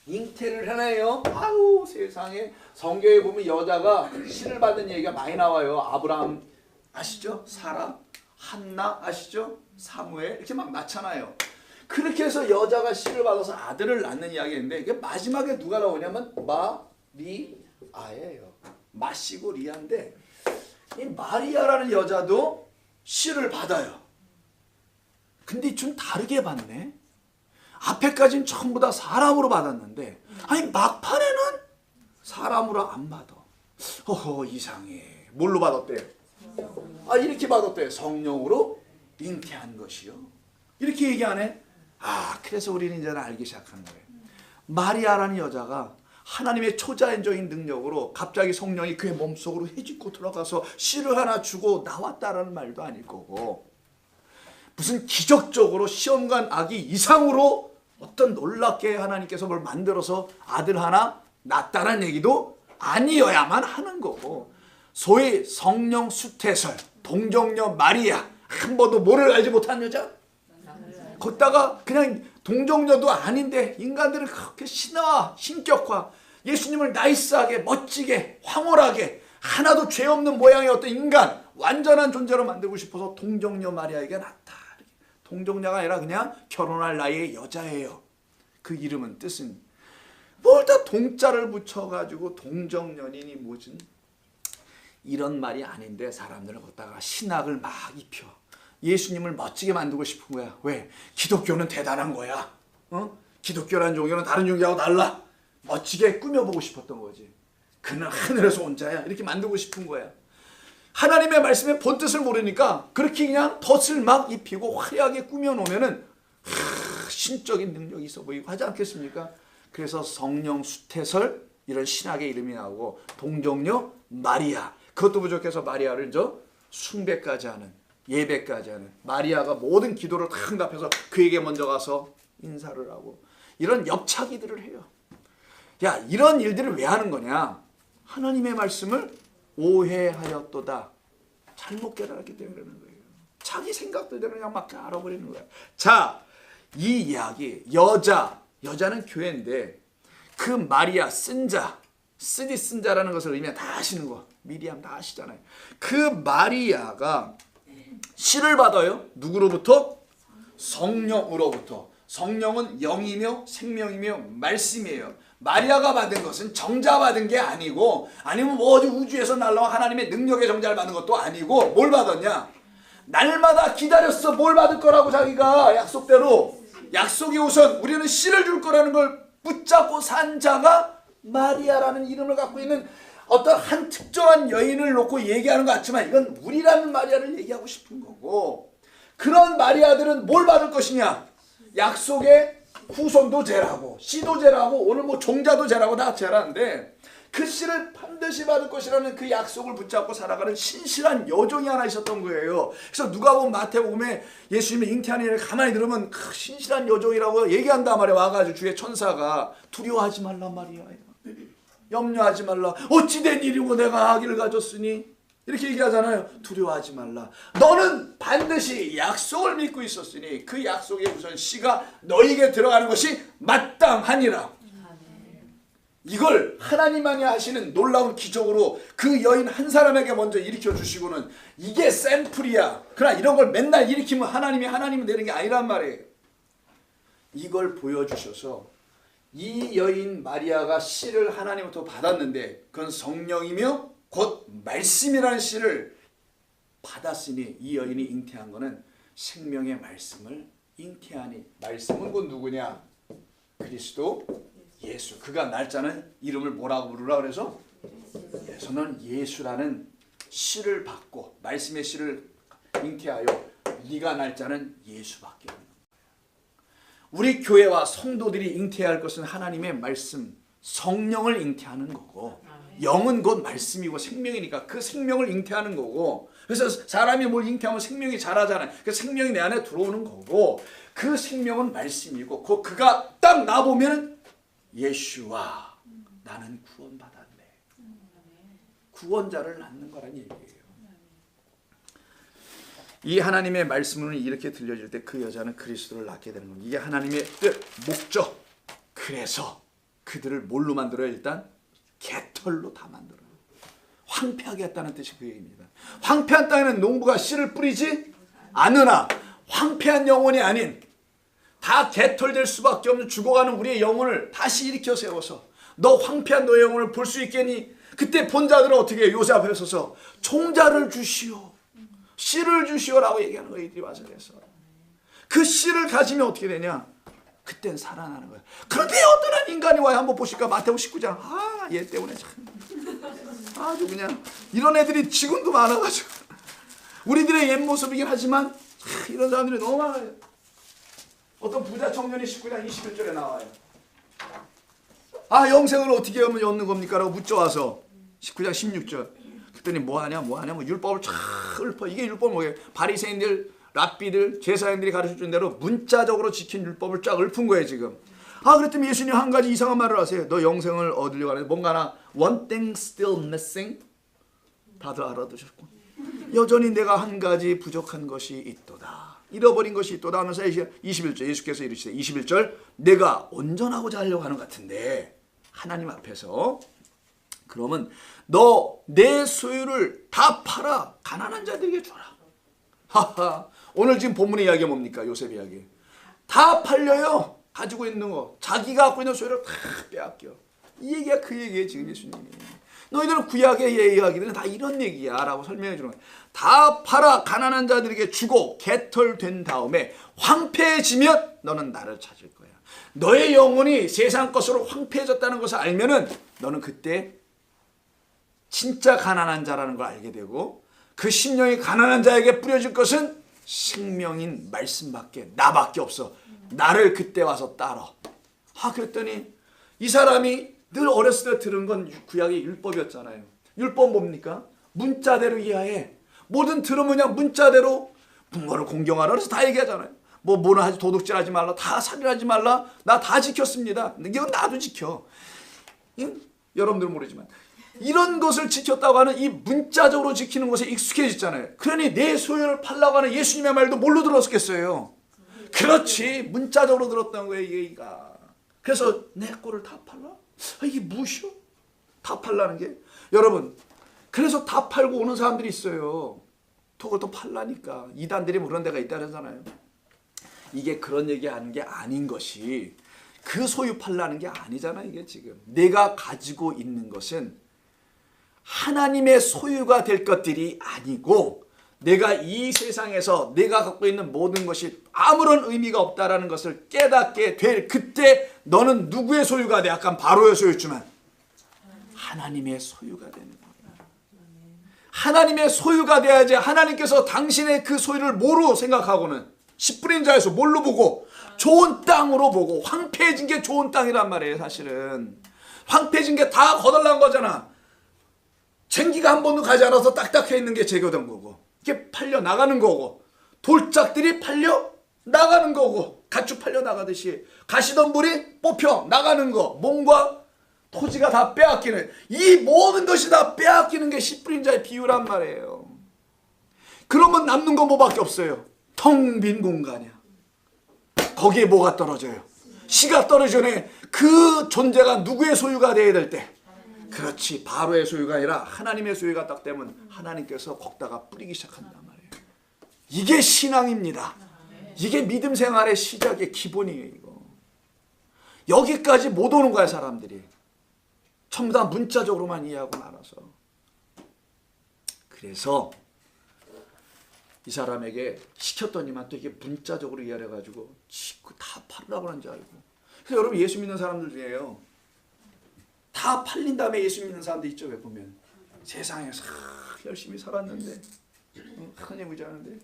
잉태를 해내요. 아유 세상에, 성경에 보면 여자가 씨를 받은 얘기가 많이 나와요. 아브라함 아시죠? 사라, 한나 아시죠? 사무엘 이렇게 막 낳잖아요. 그렇게 해서 여자가 씨를 받아서 아들을 낳는 이야기인데 이게 마지막에 누가 나오냐면 마리아예요. 마시고 리아인데 이 마리아라는 여자도 씨를 받아요. 근데 좀 다르게 받네. 앞에까지는 전부 다 사람으로 받았는데 아니 막판에는 사람으로 안 받아. 허허 이상해. 뭘로 받았대요? 아 이렇게 받았대요. 성령으로 잉태한 것이요. 이렇게 얘기하네. 아 그래서 우리는 이제 알기 시작한 거예요. 마리아라는 여자가 하나님의 초자연적인 능력으로 갑자기 성령이 그의 몸속으로 해집고 들어가서 씨를 하나 주고 나왔다라는 말도 아닐 거고 무슨 기적적으로 시험관 아기 이상으로 어떤 놀랍게 하나님께서 뭘 만들어서 아들 하나 낳았다는 얘기도 아니어야만 하는 거고 소위 성령 수태설 동정녀 마리아 한 번도 뭐를 알지 못한 여자 걷다가 그냥 동정녀도 아닌데 인간들은 그렇게 신화 신격화 예수님을 나이스하게 멋지게 황홀하게 하나도 죄 없는 모양의 어떤 인간 완전한 존재로 만들고 싶어서 동정녀 마리아에게 낳았다. 동정녀가 아니라 그냥 결혼할 나이의 여자예요. 그 이름은 뜻은 뭘 다 동자를 붙여가지고 동정년이니 뭐지 이런 말이 아닌데 사람들은 걷다가 신학을 막 입혀 예수님을 멋지게 만들고 싶은 거야. 왜? 기독교는 대단한 거야. 기독교라는 종교는 다른 종교하고 달라. 멋지게 꾸며보고 싶었던 거지. 그는 하늘에서 온 자야. 이렇게 만들고 싶은 거야. 하나님의 말씀의 본뜻을 모르니까 그렇게 그냥 덫을 막 입히고 화려하게 꾸며놓으면은 신적인 능력이 있어 보이고 하지 않겠습니까? 그래서 성령 수태설 이런 신학의 이름이 나오고 동정녀 마리아 그것도 부족해서 마리아를 숭배까지 하는 예배까지 하는 마리아가 모든 기도를 다 응답해서 그에게 먼저 가서 인사를 하고 이런 엽차기들을 해요. 야 이런 일들을 왜 하는 거냐? 하나님의 말씀을 오해하였도다. 잘못 깨달았기 때문에 그러는 거예요. 자기 생각대로 그냥 막 알아버리는 거야. 자, 이 이야기 여자는 교회인데 그 마리아 쓰디 쓴 자라는 것을 의미한 다 아시는 거. 미리암 다 아시잖아요. 그 마리아가 씨를 받아요. 누구로부터? 성령으로부터. 성령은 영이며 생명이며 말씀이에요. 마리아가 받은 것은 정자 받은 게 아니고 아니면 뭐 어디 우주에서 날라온 하나님의 능력의 정자를 받은 것도 아니고 뭘 받았냐? 날마다 기다렸어. 뭘 받을 거라고 자기가 약속대로. 약속이 우선 우리는 씨를 줄 거라는 걸 붙잡고 산 자가 마리아라는 이름을 갖고 있는 어떤 한 특정한 여인을 놓고 얘기하는 것 같지만 이건 우리라는 마리아를 얘기하고 싶은 거고 그런 마리아들은 뭘 받을 것이냐? 약속의 후손도 제라고 씨도 제라고 오늘 뭐 종자도 제라고 다 제라는데 그 씨를 반드시 받을 것이라는 그 약속을 붙잡고 살아가는 신실한 여종이 하나 있었던 거예요. 그래서 누가 보면 마태복음에 예수님의 잉태한 일을 가만히 들으면 그 신실한 여종이라고 얘기한단 말이야. 와가지고 주의 천사가 두려워하지 말란 말이야. 염려하지 말라. 어찌된 일이고 내가 아기를 가졌으니 이렇게 얘기하잖아요. 두려워하지 말라. 너는 반드시 약속을 믿고 있었으니 그 약속의 우선 씨가 너에게 들어가는 것이 마땅하니라. 이걸 하나님만이 하시는 놀라운 기적으로 그 여인 한 사람에게 먼저 일으켜 주시고는 이게 샘플이야. 그러나 이런 걸 맨날 일으키면 하나님이 되는 게 아니란 말이에요. 이걸 보여주셔서 이 여인 마리아가 씨를 하나님부터 받았는데 그건 성령이며 곧 말씀이라는 씨를 받았으니 이 여인이 잉태한 것은 생명의 말씀을 잉태하니 말씀은 곧 누구냐? 그리스도 예수. 그가 날짜는 이름을 뭐라고 부르라 그래서 예수는 예수라는 씨를 받고 말씀의 씨를 잉태하여 네가 날짜는 예수밖에 없는 거야. 우리 교회와 성도들이 잉태할 것은 하나님의 말씀 성령을 잉태하는 거고, 영은 곧 말씀이고 생명이니까 그 생명을 잉태하는 거고, 그래서 사람이 뭘 잉태하면 생명이 자라잖아요. 그 생명이 내 안에 들어오는 거고, 그 생명은 말씀이고, 그가 딱 나보면 예수와 나는 구원받았네. 구원자를 낳는 거란 얘기예요. 이 하나님의 말씀은 이렇게 들려질 때 그 여자는 그리스도를 낳게 되는 겁니다. 이게 하나님의 뜻, 목적. 그래서 그들을 뭘로 만들어요? 일단 개털로 다 만들어요. 황폐하게 했다는 뜻이 그 얘기입니다. 황폐한 땅에는 농부가 씨를 뿌리지 않으나 황폐한 영혼이 아닌 다 개털될 수밖에 없는 죽어가는 우리의 영혼을 다시 일으켜 세워서 너 황폐한 너의 영혼을 볼 수 있겠니? 그때 본자들은 어떻게 해요? 요새 앞에 서서 총자를 주시오, 씨를 주시오라고 얘기하는 거예요. 이들이 와서 그래서 그 씨를 가지면 어떻게 되냐? 그땐 살아나는 거예요. 그런데 어떤 한 인간이 와요. 한번 보실까? 마태복음 19장. 얘 때문에 참 아주 그냥 이런 애들이 지금도 많아가지고 우리들의 옛 모습이긴 하지만 이런 사람들이 너무 많아요. 어떤 부자 청년이 19장 21절에 나와요. 영생을 어떻게 하면 얻는 겁니까? 라고 묻져와서 19장 16절. 그랬더니 뭐하냐 뭐 율법을 쫙 읊어. 이게 율법 뭐예요? 바리새인들, 랍비들, 제사장들이 가르쳐준 대로 문자적으로 지킨 율법을 쫙 읊은 거예요 지금. 그랬더니 예수님 한 가지 이상한 말을 하세요. 너 영생을 얻으려고 하는데 뭔가 하나 one thing still missing. 다들 알아두셨고 여전히 내가 한 가지 부족한 것이 있도다. 잃어버린 것이 있도다 하면서 21절 예수께서 이르시되 21절 내가 온전하고자 하려고 하는 것 같은데 하나님 앞에서 그러면 너 내 소유를 다 팔아 가난한 자들에게 줘라. 오늘 지금 본문의 이야기가 뭡니까? 요셉 이야기. 다 팔려요. 가지고 있는 거 자기가 갖고 있는 소유를 다 빼앗겨. 이 얘기가 그 얘기예요 지금 예수님이. 너희들은 구약의 이야기들은 다 이런 얘기야 라고 설명해 주는 거예요. 다 팔아 가난한 자들에게 주고 개털된 다음에 황폐해지면 너는 나를 찾을 거야. 너의 영혼이 세상 것으로 황폐해졌다는 것을 알면은 너는 그때 진짜 가난한 자라는 걸 알게 되고 그 심령이 가난한 자에게 뿌려질 것은 생명인 말씀밖에 나밖에 없어. 나를 그때 와서 따라. 그랬더니 이 사람이 늘 어렸을 때 들은 건 구약의 율법이었잖아요. 율법 뭡니까? 문자대로 이해해. 뭐든 들으면 그냥 문자대로 부모를 공경하라 그래서 다 얘기하잖아요. 뭐는 하지 도둑질하지 말라, 다 살인하지 말라, 나 다 지켰습니다. 이건 나도 지켜. 여러분들은 모르지만 이런 것을 지켰다고 하는 이 문자적으로 지키는 것에 익숙해졌잖아요. 그러니 내 소유를 팔라고 하는 예수님의 말도 뭘로 들었겠어요? 그렇지, 문자적으로 들었던 거예요 이 얘기가. 그래서 내 꼴을 다 팔라? 이게 무엇이요? 다 팔라는 게? 여러분, 그래서 다 팔고 오는 사람들이 있어요. 그걸 또 팔라니까. 이단들이 그런 데가 있다 그러잖아요. 이게 그런 얘기하는 게 아닌 것이 그 소유 팔라는 게 아니잖아요. 이게 지금 내가 가지고 있는 것은 하나님의 소유가 될 것들이 아니고 내가 이 세상에서 내가 갖고 있는 모든 것이 아무런 의미가 없다라는 것을 깨닫게 될 그때 너는 누구의 소유가 돼? 약간 바로의 소유지만 하나님의 소유가 되는 거예요. 하나님의 소유가 돼야지. 하나님께서 당신의 그 소유를 뭐로 생각하고는 10분의 자에서 뭘로 보고 좋은 땅으로 보고 황폐해진 게 좋은 땅이란 말이에요. 사실은 황폐해진 게 다 거덜난 거잖아. 쟁기가 한 번도 가지 않아서 딱딱해 있는 게 제거된 거고 이게 팔려 나가는 거고 돌짝들이 팔려 나가는 거고 가축 팔려 나가듯이 가시덤불이 뽑혀 나가는 거 몸과 토지가 다 빼앗기는 이 모든 것이 다 빼앗기는 게 씨 뿌린 자의 비유란 말이에요. 그러면 남는 건 뭐밖에 없어요. 텅 빈 공간이야. 거기에 뭐가 떨어져요? 씨가 떨어지네. 그 존재가 누구의 소유가 돼야 될 때? 그렇지, 바로의 소유가 아니라 하나님의 소유가 딱 되면 하나님께서 거기다가 뿌리기 시작한단 말이에요. 이게 신앙입니다. 이게 믿음 생활의 시작의 기본이에요. 이거. 여기까지 못 오는 거야 사람들이. 전부 다 문자적으로만 이해하고 말아서. 그래서 이 사람에게 시켰더니만 또 이게 문자적으로 이해를 해가지고 다 팔으라고 하는 줄 알고. 그래서 여러분 예수 믿는 사람들 중에요. 다 팔린 다음에 예수 믿는 사람들 있죠. 왜 보면 세상에서 열심히 살았는데 하나님 의지하는데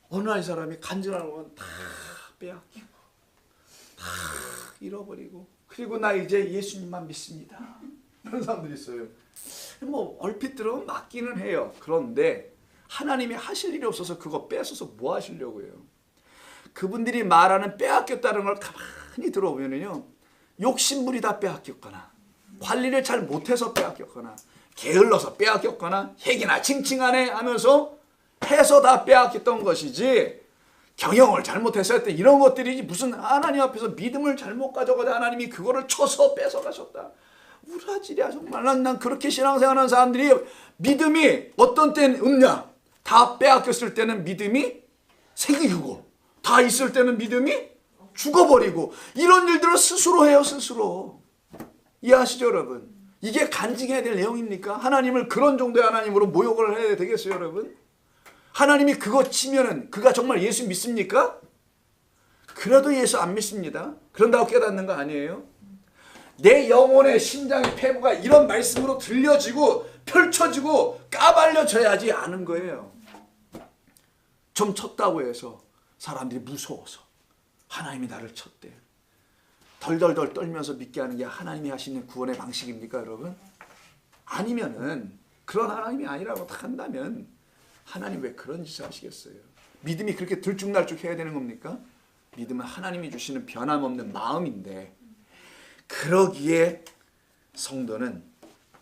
어느 한 사람이 간절한 건 다 빼앗기고 다 잃어버리고 그리고 나 이제 예수님만 믿습니다. 그런 사람들이 있어요. 뭐 얼핏 들으면 맞기는 해요. 그런데 하나님이 하실 일이 없어서 그거 뺏어서 뭐 하시려고요? 그분들이 말하는 빼앗겼다는 걸 가만히 들어보면요, 욕심부리 다 빼앗겼거나 관리를 잘 못해서 빼앗겼거나 게을러서 빼앗겼거나 핵이나 칭칭하네 하면서 해서 다 빼앗겼던 것이지, 경영을 잘못해서 했던 이런 것들이지, 무슨 하나님 앞에서 믿음을 잘못 가져가자 하나님이 그거를 쳐서 뺏어가셨다. 우라지랴 정말. 난 그렇게 신앙생활하는 사람들이 믿음이 어떤 때는 없냐, 다 빼앗겼을 때는 믿음이 생기고 다 있을 때는 믿음이 죽어버리고, 이런 일들을 스스로 해요. 스스로. 이해하시죠 여러분? 이게 간증해야 될 내용입니까? 하나님을 그런 정도의 하나님으로 모욕을 해야 되겠어요 여러분? 하나님이 그거 치면은 그가 정말 예수 믿습니까? 그래도 예수 안 믿습니다. 그런다고 깨닫는 거 아니에요? 내 영혼의 심장의 폐부가 이런 말씀으로 들려지고 펼쳐지고 까발려져야지 아는 거예요. 좀 쳤다고 해서 사람들이 무서워서 하나님이 나를 쳤대, 덜덜덜 떨면서 믿게 하는 게 하나님이 하시는 구원의 방식입니까 여러분? 아니면은, 그런 하나님이 아니라고 딱 한다면 하나님 왜 그런 짓을 하시겠어요? 믿음이 그렇게 들쭉날쭉 해야 되는 겁니까? 믿음은 하나님이 주시는 변함없는 마음인데, 그러기에 성도는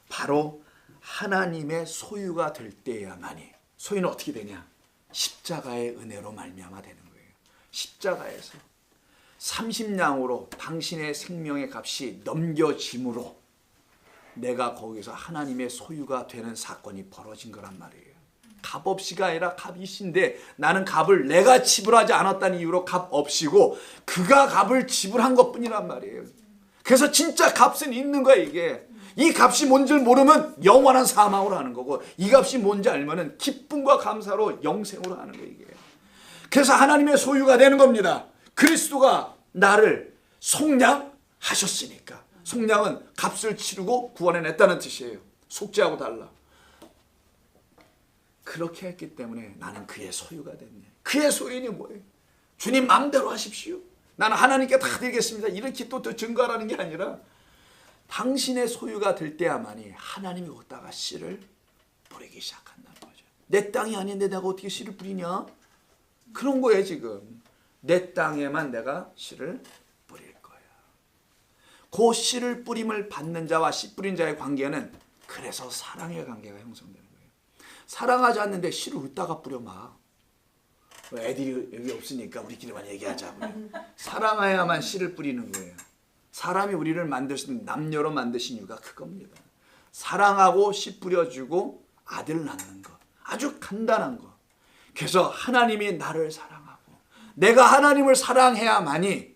바로 하나님의 소유가 될 때야만이, 소유는 어떻게 되냐? 십자가의 은혜로 말미암아 되는 거예요. 십자가에서 30냥으로 당신의 생명의 값이 넘겨짐으로 내가 거기서 하나님의 소유가 되는 사건이 벌어진 거란 말이에요. 값 없이가 아니라 값이신데, 나는 값을 내가 지불하지 않았다는 이유로 값 없이고 그가 값을 지불한 것뿐이란 말이에요. 그래서 진짜 값은 있는 거야. 이게 이 값이 뭔지 모르면 영원한 사망으로 하는 거고, 이 값이 뭔지 알면은 기쁨과 감사로 영생으로 하는 거예요. 이게 그래서 하나님의 소유가 되는 겁니다. 그리스도가 나를 속량하셨으니까. 속량은 값을 치르고 구원해냈다는 뜻이에요. 속죄하고 달라. 그렇게 했기 때문에 나는 그의 소유가 됐네. 그의 소유는 뭐예요? 주님 마음대로 하십시오. 나는 하나님께 다 드리겠습니다. 이렇게 또 증거하라는 게 아니라, 당신의 소유가 될 때야만이 하나님이 거기다가 씨를 뿌리기 시작한다는 거죠. 내 땅이 아닌데 내가 어떻게 씨를 뿌리냐? 그런 거예요. 지금 내 땅에만 내가 씨를 뿌릴 거야. 그 씨를 뿌림을 받는 자와 씨 뿌린 자의 관계는 그래서 사랑의 관계가 형성되는 거예요. 사랑하지 않는데 씨를 어디다가 뿌려 막. 애들이 여기 없으니까 우리끼리만 얘기하자고. 사랑해야만 씨를 뿌리는 거예요. 사람이 우리를 만드신, 남녀로 만드신 이유가 그겁니다. 사랑하고 씨 뿌려주고 아들 낳는 거. 아주 간단한 거. 그래서 하나님이 나를 사랑하고 내가 하나님을 사랑해야만이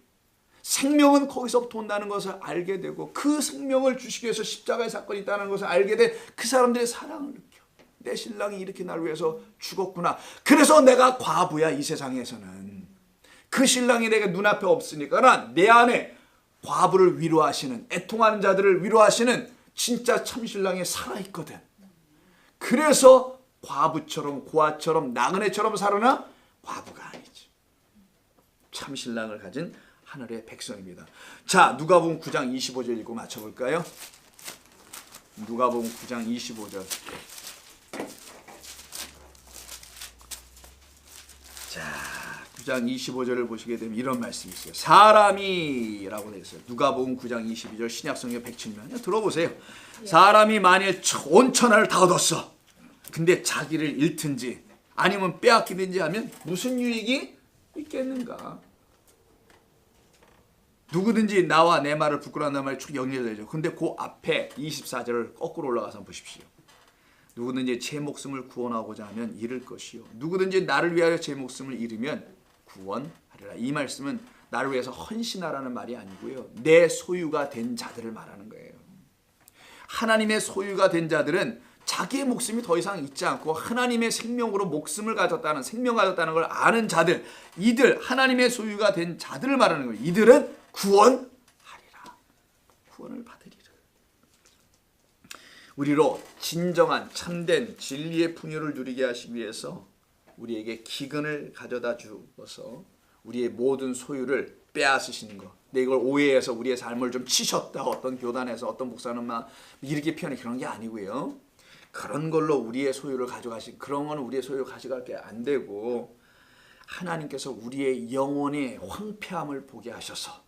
생명은 거기서부터 온다는 것을 알게 되고, 그 생명을 주시기 위해서 십자가의 사건이 있다는 것을 알게 된 그 사람들의 사랑을 느껴. 내 신랑이 이렇게 나를 위해서 죽었구나. 그래서 내가 과부야. 이 세상에서는 그 신랑이 내가 눈앞에 없으니까 내 안에 과부를 위로하시는, 애통하는 자들을 위로하시는 진짜 참신랑이 살아있거든. 그래서 과부처럼 고아처럼 나그네처럼 살으나 과부가 아니지. 참신랑을 가진 하늘의 백성입니다. 자, 누가복음 9장 25절 읽고 맞춰볼까요? 누가복음 9장 25절. 자, 9장 25절을 보시게 되면 이런 말씀이 있어요. 사람이라고 되어 있어요. 누가복음 9장 22절 신약성경 107면 들어보세요. 사람이 만일 온 천하를 다 얻었어. 근데 자기를 잃든지 아니면 빼앗기든지 하면 무슨 유익이 있겠는가? 누구든지 나와 내 말을 부끄러워한다는 말이 쭉 연결되죠. 근데 그 앞에 24절을 거꾸로 올라가서 보십시오. 누구든지 제 목숨을 구원하고자 하면 잃을 것이요, 누구든지 나를 위하여 제 목숨을 잃으면 구원하리라. 이 말씀은 나를 위해서 헌신하라는 말이 아니고요, 내 소유가 된 자들을 말하는 거예요. 하나님의 소유가 된 자들은 자기의 목숨이 더 이상 있지 않고 하나님의 생명으로 목숨을 가졌다는, 생명 가졌다는 걸 아는 자들, 이들 하나님의 소유가 된 자들을 말하는 거예요. 이들은 구원하리라. 구원을 받으리라. 우리로 진정한 참된 진리의 풍요를 누리게 하시기 위해서 우리에게 기근을 가져다 주어서 우리의 모든 소유를 빼앗으시는 것, 근데 이걸 오해해서 우리의 삶을 좀 치셨다. 어떤 교단에서 어떤 목사는 막 이렇게 표현해. 그런 게 아니고요. 그런 걸로 우리의 소유를 그런 거는 우리의 소유를 가져갈 게 안 되고, 하나님께서 우리의 영혼의 황폐함을 보게 하셔서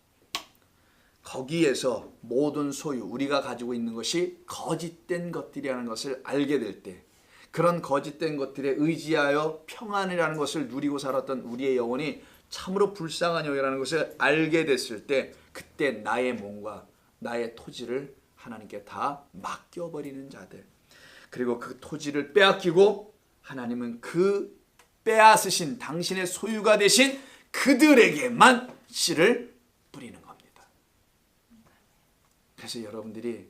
거기에서 모든 소유, 우리가 가지고 있는 것이 거짓된 것들이라는 것을 알게 될 때, 그런 거짓된 것들에 의지하여 평안이라는 것을 누리고 살았던 우리의 영혼이 참으로 불쌍한 영이라는 것을 알게 됐을 때, 그때 나의 몸과 나의 토지를 하나님께 다 맡겨버리는 자들, 그리고 그 토지를 빼앗기고 하나님은 그 빼앗으신 당신의 소유가 되신 그들에게만 씨를 뿌리는 겁니다. 그래서 여러분들이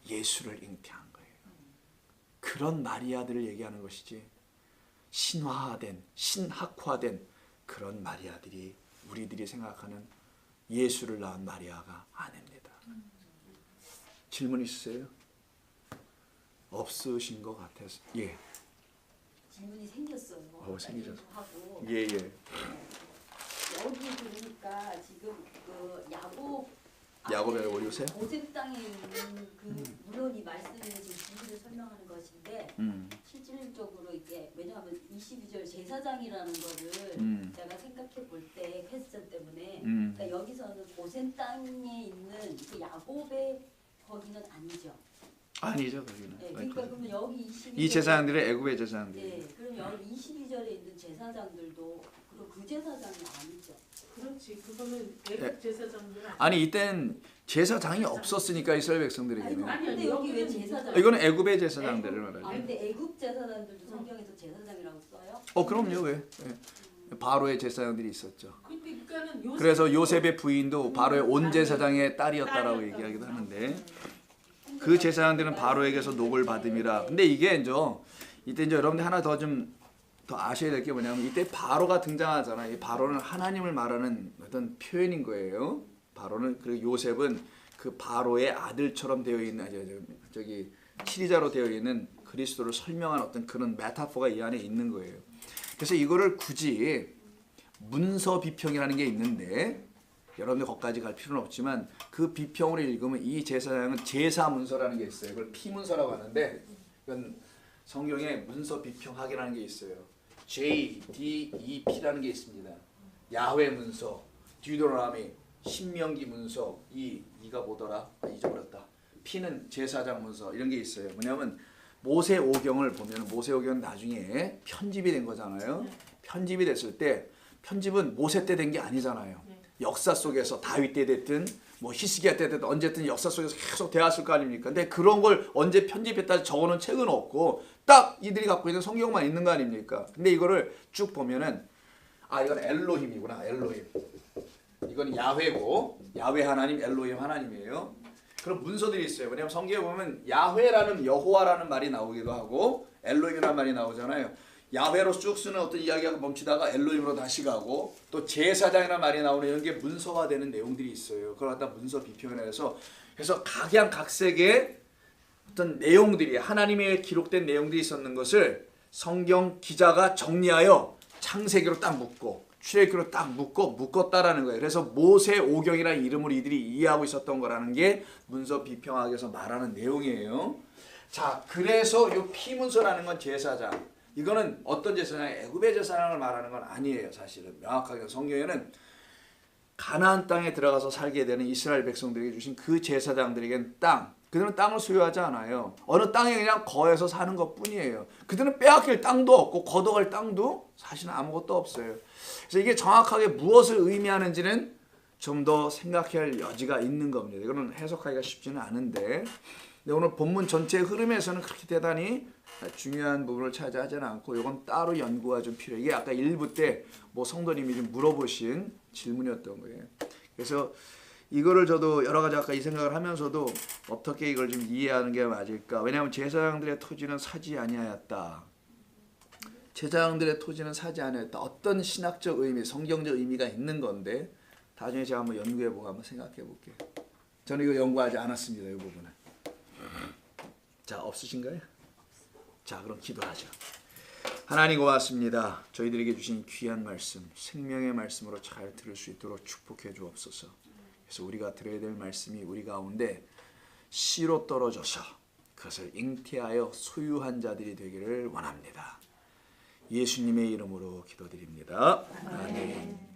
예수를 잉태한 거예요. 그런 마리아들을 얘기하는 것이지, 신화된, 신학화된 그런 마리아들이 우리들이 생각하는 예수를 낳은 마리아가 아닙니다. 질문 있으세요? 없으신 것 같아서. 예. 질문이 생겼어요. 생기셨어. 하고. 예. 여기 보니까 지금 그 야곱의 요셉? 고셉 땅에 있는 그 물론 이 말씀에 지금 비유를 설명하는 것인데 실질적으로 이게 왜냐하면 22절 제사장이라는 거를 제가 생각해 볼 때 퀘스천 때문에 그러니까 여기서는 고센 땅에 있는 그 야곱의 거기는 아니죠. 아니죠, 거기는. 네, 그러니까 그러면 여기 22절 이 제사장들은 애굽의 제사장들. 네, 그럼 여기 22절에 있는 제사장들도 그럼 그 제사장이 아니죠. 그렇지. 그거는 애국 제사장들 아니 이땐 제사장이 없었으니까 이스라엘 백성들에게는. 아니 근데 여기 왜 제사장? 이거는 애굽의 제사장들을 말하죠. 아 근데 애국 제사장들도 성경에서 제사장이라고 써요? 그럼요. 왜? 바로의 제사장들이 있었죠. 그러니까는 그래서 요셉의 부인도 바로의 온 제사장의 딸이었다라고 얘기하기도 하는데, 그 제사장들은 바로에게서 녹을 받음이라. 근데 이게 이때 여러분들 하나 더 아셔야 될 게 뭐냐면, 이때 바로가 등장하잖아요. 이 바로는 하나님을 말하는 어떤 표현인 거예요. 바로는, 그리고 요셉은 그 바로의 아들처럼 되어 있는, 저기 치리자로 되어 있는 그리스도를 설명한 어떤 그런 메타포가 이 안에 있는 거예요. 그래서 이거를 굳이 문서 비평이라는 게 있는데, 여러분들 거기까지 갈 필요는 없지만 그 비평으로 읽으면 이 제사장은 제사 문서라는 게 있어요. 그걸 피문서라고 하는데, 이건 성경에 문서 비평학이라는 게 있어요. JDEP라는 게 있습니다. 야훼 문서, 디우데로노미, 신명기 문서, 이가 뭐더라? 잊어버렸다. P는 제사장 문서, 이런 게 있어요. 뭐냐면 모세오경을 보면, 모세오경은 나중에 편집이 된 거잖아요. 편집이 됐을 때, 편집은 모세 때 된 게 아니잖아요. 역사 속에서 다윗 때 됐든 뭐 히스기야 때 됐든 언제든 역사 속에서 계속 되었을 거 아닙니까? 근데 그런 걸 언제 편집했다 적어놓은 책은 없고 딱 이들이 갖고 있는 성경만 있는 거 아닙니까? 근데 이거를 쭉 보면은, 이건 엘로힘이구나. 엘로힘. 이건 야훼고, 야훼 하나님, 엘로힘 하나님이에요. 그런 문서들이 있어요. 왜냐하면 성경에 보면 야훼라는, 여호와라는 말이 나오기도 하고 엘로힘이라는 말이 나오잖아요. 야훼로 쭉 쓰는 어떤 이야기가 멈추다가 엘로힘으로 다시 가고, 또 제사장이라는 말이 나오는 이런 게 문서화되는 내용들이 있어요. 그걸 갖다 문서 비평을 해서, 그래서 각양각색의 어떤 내용들이, 하나님의 기록된 내용들이 있었는 것을 성경 기자가 정리하여 창세기로 딱 묶고 출애굽기로 딱 묶었다라는 거예요. 그래서 모세오경이라는 이름으로 이들이 이해하고 있었던 거라는 게 문서 비평학에서 말하는 내용이에요. 자, 그래서 이 피문서라는 건 제사장, 이거는 어떤 제사장, 애굽의 제사장을 말하는 건 아니에요. 사실은 명확하게 성경에는 가나안 땅에 들어가서 살게 되는 이스라엘 백성들에게 주신 그 제사장들에게는 그들은 땅을 소유하지 않아요. 어느 땅에 그냥 거해서 사는 것뿐이에요. 그들은 빼앗길 땅도 없고 걷어갈 땅도 사실은 아무것도 없어요. 그래서 이게 정확하게 무엇을 의미하는지는 좀 더 생각해야 할 여지가 있는 겁니다. 이거는 해석하기가 쉽지는 않은데, 근데 오늘 본문 전체의 흐름에서는 그렇게 대단히 중요한 부분을 차지하지는 않고, 이건 따로 연구가 좀 필요해요. 이게 아까 1부 때 뭐 성도님이 좀 물어보신 질문이었던 거예요. 그래서 이거를 저도 여러 가지 아까 이 생각을 하면서도 어떻게 이걸 좀 이해하는 게 맞을까? 왜냐하면 제사장들의 토지는 사지 아니하였다. 제사장들의 토지는 사지 아니하였다. 어떤 신학적 의미, 성경적 의미가 있는 건데, 나중에 제가 한번 연구해보고 한번 생각해볼게요. 저는 이거 연구하지 않았습니다. 이 부분은. 자, 없으신가요? 자, 그럼 기도하죠. 하나님 고맙습니다. 저희들에게 주신 귀한 말씀, 생명의 말씀으로 잘 들을 수 있도록 축복해 주옵소서. 그래서 우리가 들어야 될 말씀이 우리 가운데 씨로 떨어져서 그것을 잉태하여 소유한 자들이 되기를 원합니다. 예수님의 이름으로 기도드립니다. 아멘.